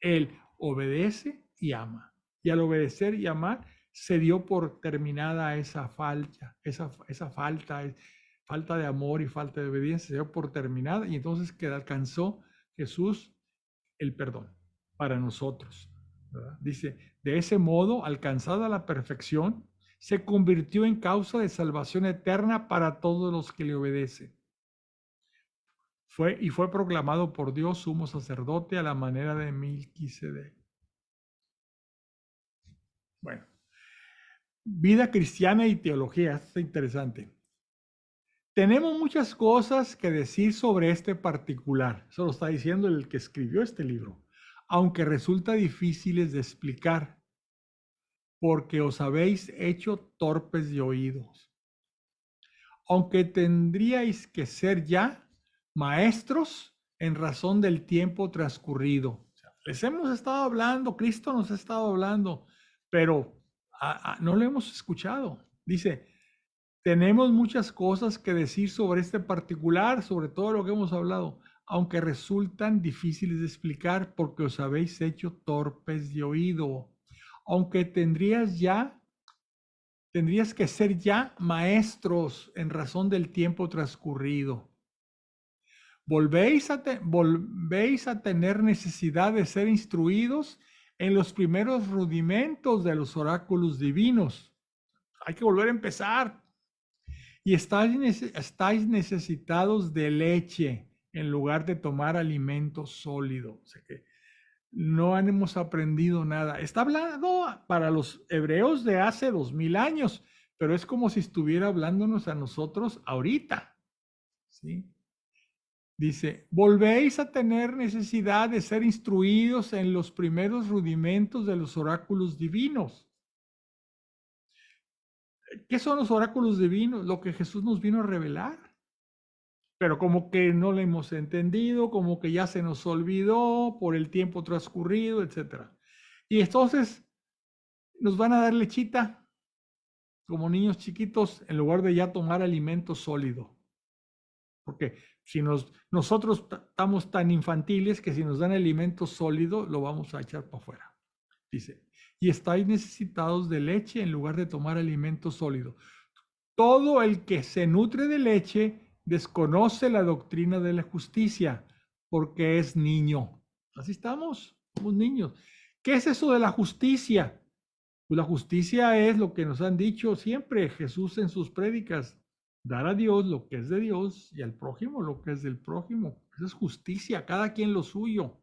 Él obedece y ama. Y al obedecer y amar, se dio por terminada esa falta, falta de amor y falta de obediencia, se dio por terminada y entonces que alcanzó Jesús el perdón para nosotros. ¿Verdad? Dice, de ese modo, alcanzada la perfección, se convirtió en causa de salvación eterna para todos los que le obedecen. Fue proclamado por Dios sumo sacerdote a la manera de Melquisedec. Bueno, vida cristiana y teología, esto es interesante. Tenemos muchas cosas que decir sobre este particular. Eso lo está diciendo el que escribió este libro. aunque resulta difíciles de explicar, porque os habéis hecho torpes de oídos. Aunque tendríais que ser ya maestros en razón del tiempo transcurrido. O sea, les hemos estado hablando, Cristo nos ha estado hablando, pero no lo hemos escuchado. Dice, tenemos muchas cosas que decir sobre este particular, sobre todo lo que hemos hablado, aunque resultan difíciles de explicar porque os habéis hecho torpes de oído. Aunque tendrías que ser ya maestros en razón del tiempo transcurrido. Volvéis a tener necesidad de ser instruidos en los primeros rudimentos de los oráculos divinos. Hay que volver a empezar. Y estáis necesitados de leche en lugar de tomar alimento sólido. O sea que no hemos aprendido nada. Está hablando para los hebreos de hace 2000 años, pero es como si estuviera hablándonos a nosotros ahorita. ¿Sí? Dice, volvéis a tener necesidad de ser instruidos en los primeros rudimentos de los oráculos divinos. ¿Qué son los oráculos divinos? Lo que Jesús nos vino a revelar. Pero como que no lo hemos entendido, como que ya se nos olvidó por el tiempo transcurrido, etc. Y entonces nos van a dar lechita como niños chiquitos en lugar de ya tomar alimento sólido. Porque si nosotros estamos tan infantiles que si nos dan alimento sólido lo vamos a echar para afuera. Dice, y estáis necesitados de leche en lugar de tomar alimento sólido. Todo el que se nutre de leche desconoce la doctrina de la justicia porque es niño. Así estamos, somos niños. ¿Qué es eso de la justicia? Pues la justicia es lo que nos han dicho siempre Jesús en sus prédicas, dar a Dios lo que es de Dios y al prójimo lo que es del prójimo. Esa es justicia, cada quien lo suyo.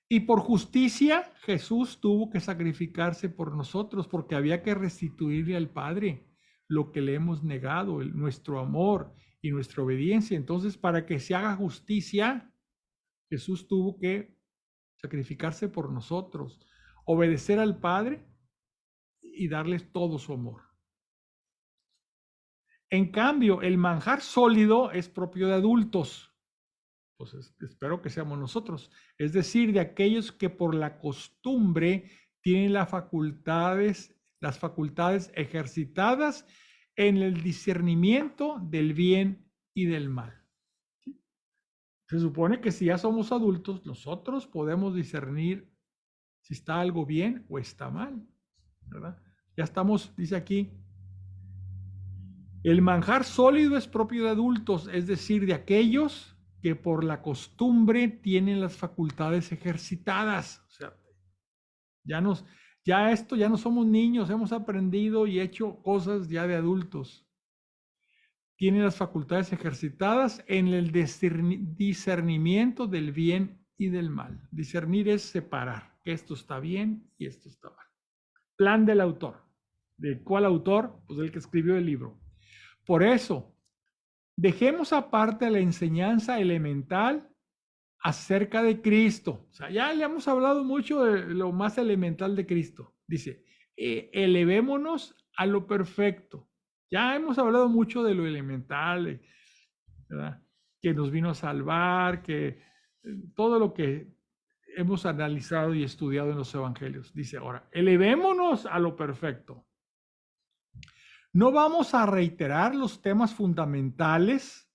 Y por justicia Jesús tuvo que sacrificarse por nosotros porque había que restituirle al Padre lo que le hemos negado, nuestro amor y nuestra obediencia. Entonces, para que se haga justicia, Jesús tuvo que sacrificarse por nosotros, obedecer al Padre y darles todo su amor. En cambio, el manjar sólido es propio de adultos. Pues espero que seamos nosotros. Es decir, de aquellos que por la costumbre tienen las facultades ejercitadas en el discernimiento del bien y del mal. Se supone que si ya somos adultos, nosotros podemos discernir si está algo bien o está mal, ¿verdad? Ya estamos, dice aquí, el manjar sólido es propio de adultos, es decir, de aquellos que por la costumbre tienen las facultades ejercitadas. O sea, ya no somos niños, hemos aprendido y hecho cosas ya de adultos. Tienen las facultades ejercitadas en el discernimiento del bien y del mal. Discernir es separar que esto está bien y esto está mal. Plan del autor. ¿De cuál autor? Pues el que escribió el libro. Por eso, dejemos aparte la enseñanza elemental acerca de Cristo. O sea, ya le hemos hablado mucho de lo más elemental de Cristo. Dice, elevémonos a lo perfecto. Ya hemos hablado mucho de lo elemental, ¿verdad? Que nos vino a salvar, que todo lo que hemos analizado y estudiado en los evangelios. Dice ahora, elevémonos a lo perfecto. No vamos a reiterar los temas fundamentales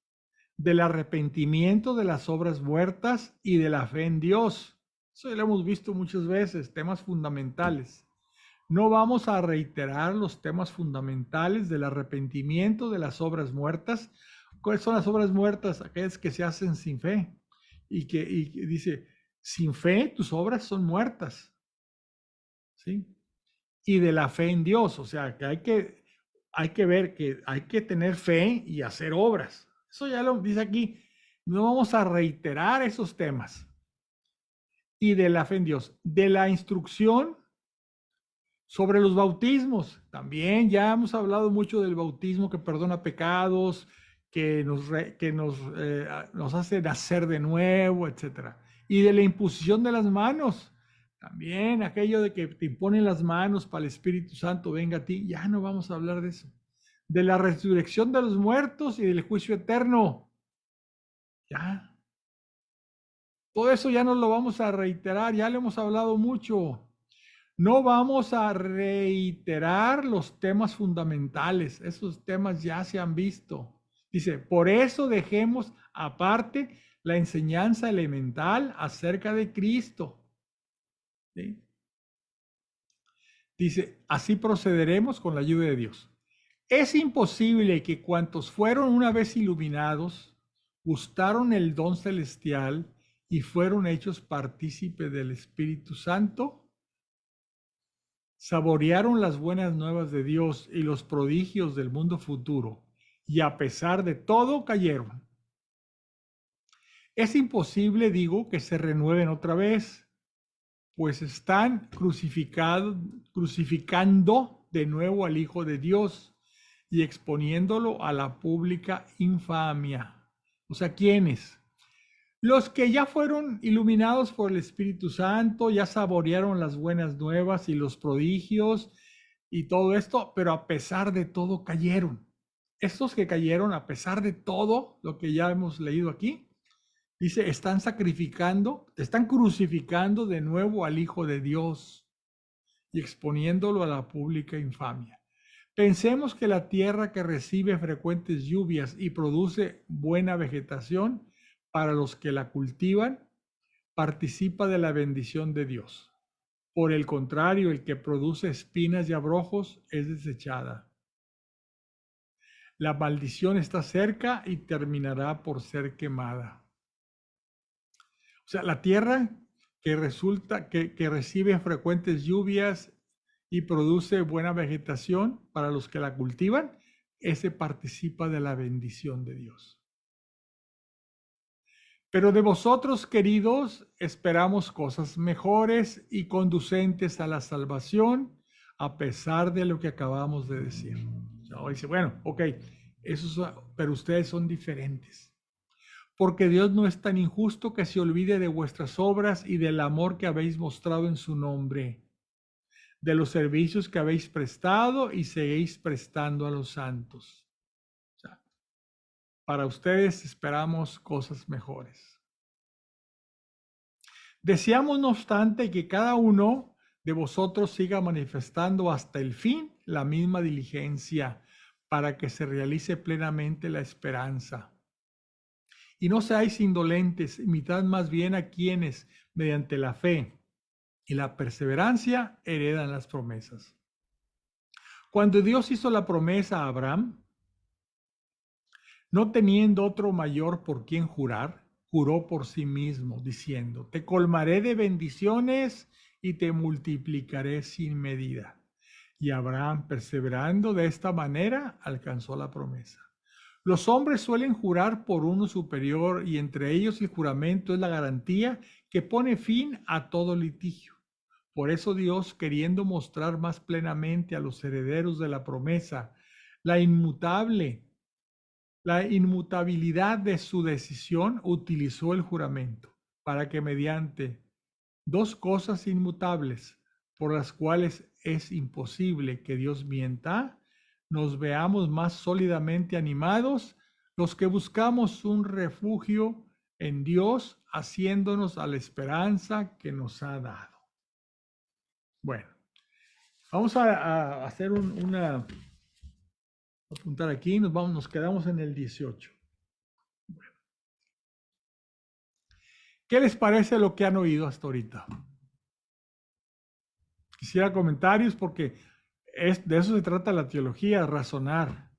del arrepentimiento de las obras muertas y de la fe en Dios. Eso ya lo hemos visto muchas veces, temas fundamentales. No vamos a reiterar los temas fundamentales del arrepentimiento de las obras muertas. ¿Cuáles son las obras muertas? Aquellas que se hacen sin fe. Y dice, sin fe tus obras son muertas. ¿Sí? Y de la fe en Dios. O sea, que hay que ver que hay que tener fe y hacer obras. Eso ya lo dice aquí. No vamos a reiterar esos temas. Y de la fe en Dios. De la instrucción sobre los bautismos. También ya hemos hablado mucho del bautismo que perdona pecados, que nos hace nacer de nuevo, etc. y de la imposición de las manos. También aquello de que te imponen las manos para el Espíritu Santo venga a ti, ya no vamos a hablar de eso. De la resurrección de los muertos y del juicio eterno. Ya. Todo eso ya no lo vamos a reiterar, ya le hemos hablado mucho. No vamos a reiterar los temas fundamentales, esos temas ya se han visto. Dice, por eso dejemos aparte la enseñanza elemental acerca de Cristo. ¿Sí? Dice, así procederemos con la ayuda de Dios. Es imposible que cuantos fueron una vez iluminados, gustaron el don celestial y fueron hechos partícipes del Espíritu Santo, saborearon las buenas nuevas de Dios y los prodigios del mundo futuro, y a pesar de todo cayeron. Es imposible, digo, que se renueven otra vez, pues están crucificando de nuevo al Hijo de Dios y exponiéndolo a la pública infamia. O sea, ¿quiénes? Los que ya fueron iluminados por el Espíritu Santo, ya saborearon las buenas nuevas y los prodigios y todo esto, pero a pesar de todo cayeron. Estos que cayeron, a pesar de todo lo que ya hemos leído aquí, dice, están crucificando de nuevo al Hijo de Dios y exponiéndolo a la pública infamia. Pensemos que la tierra que recibe frecuentes lluvias y produce buena vegetación, para los que la cultivan, participa de la bendición de Dios. Por el contrario, el que produce espinas y abrojos es desechada. La maldición está cerca y terminará por ser quemada. O sea, la tierra que recibe frecuentes lluvias y produce buena vegetación para los que la cultivan, ese participa de la bendición de Dios. Pero de vosotros, queridos, esperamos cosas mejores y conducentes a la salvación, a pesar de lo que acabamos de decir. Ahora dice, bueno, ok, pero ustedes son diferentes. Porque Dios no es tan injusto que se olvide de vuestras obras y del amor que habéis mostrado en su nombre, de los servicios que habéis prestado y seguís prestando a los santos. O sea, para ustedes esperamos cosas mejores. Deseamos, no obstante, que cada uno de vosotros siga manifestando hasta el fin la misma diligencia para que se realice plenamente la esperanza. Y no seáis indolentes, imitad más bien a quienes, mediante la fe y la perseverancia, heredan las promesas. Cuando Dios hizo la promesa a Abraham, no teniendo otro mayor por quien jurar, juró por sí mismo, diciendo, te colmaré de bendiciones y te multiplicaré sin medida. Y Abraham, perseverando de esta manera, alcanzó la promesa. Los hombres suelen jurar por uno superior y entre ellos el juramento es la garantía que pone fin a todo litigio. Por eso Dios, queriendo mostrar más plenamente a los herederos de la promesa la inmutabilidad de su decisión, utilizó el juramento para que mediante dos cosas inmutables por las cuales es imposible que Dios mienta, nos veamos más sólidamente animados los que buscamos un refugio en Dios, haciéndonos a la esperanza que nos ha dado. Bueno, vamos a hacer apuntar aquí, nos quedamos en el 18. Bueno. ¿Qué les parece lo que han oído hasta ahorita? Quisiera comentarios porque de eso se trata la teología, razonar.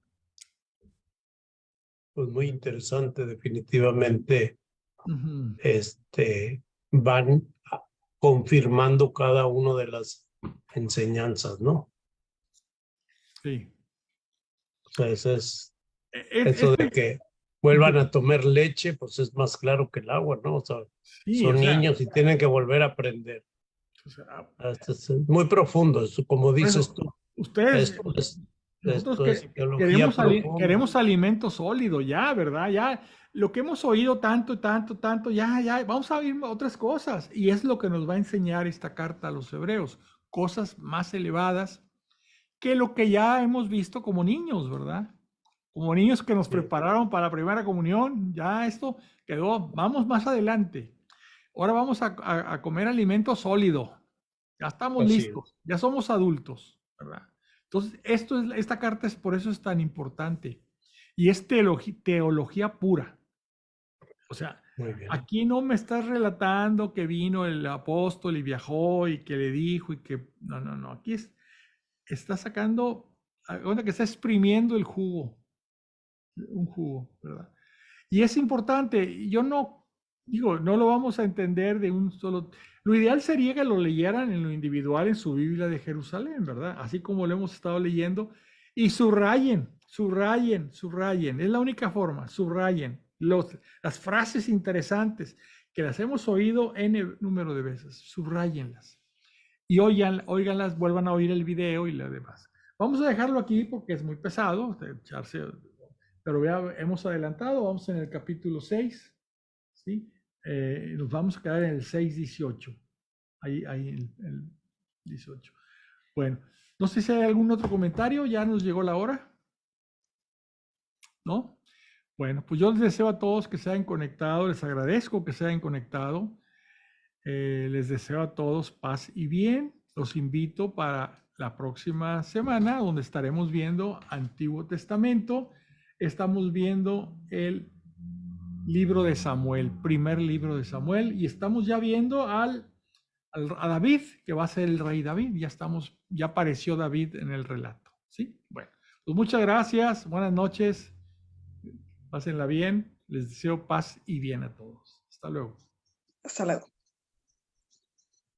Pues muy interesante, definitivamente. Van confirmando cada una de las enseñanzas, ¿no? Sí. O sea, eso de que vuelvan a tomar leche, pues es más claro que el agua, ¿no? O sea, sí, son niños y tienen que volver a aprender. O sea, es muy profundo, eso, como dices tú. Ustedes, Nosotros queremos alimento sólido, ya, ¿verdad? Ya, lo que hemos oído tanto, ya, vamos a oír otras cosas. Y es lo que nos va a enseñar esta carta a los hebreos, cosas más elevadas que lo que ya hemos visto como niños, ¿verdad? Como niños que nos prepararon para la primera comunión, ya esto quedó, vamos más adelante. Ahora vamos a comer alimento sólido. Ya estamos listos, ya somos adultos, ¿verdad? Entonces, esta carta es por eso es tan importante. Y es teología pura. O sea, aquí no me estás relatando que vino el apóstol y viajó y que le dijo y que... No. Aquí está sacando, que está exprimiendo el jugo. Un jugo, ¿verdad? Y es importante. Yo no lo vamos a entender de un solo... Lo ideal sería que lo leyeran en lo individual en su Biblia de Jerusalén, ¿verdad? Así como lo hemos estado leyendo. Y subrayen. Es la única forma, subrayen las frases interesantes que las hemos oído n número de veces. Subrayenlas. Y óiganlas, vuelvan a oír el video y lo demás. Vamos a dejarlo aquí porque es muy pesado, pero ya hemos adelantado, vamos en el capítulo 6, ¿sí? Nos vamos a quedar en el 6:18. Ahí el 18. Bueno, no sé si hay algún otro comentario, ya nos llegó la hora. ¿No? Bueno, pues yo les deseo a todos que se hayan conectado, les agradezco que se hayan conectado. Les deseo a todos paz y bien. Los invito para la próxima semana, donde estaremos viendo Antiguo Testamento. Estamos viendo el libro de Samuel, primer libro de Samuel, y estamos ya viendo a David, que va a ser el rey David. Ya apareció David en el relato, ¿sí? Bueno, pues muchas gracias, buenas noches, pásenla bien, les deseo paz y bien a todos. Hasta luego. Hasta luego.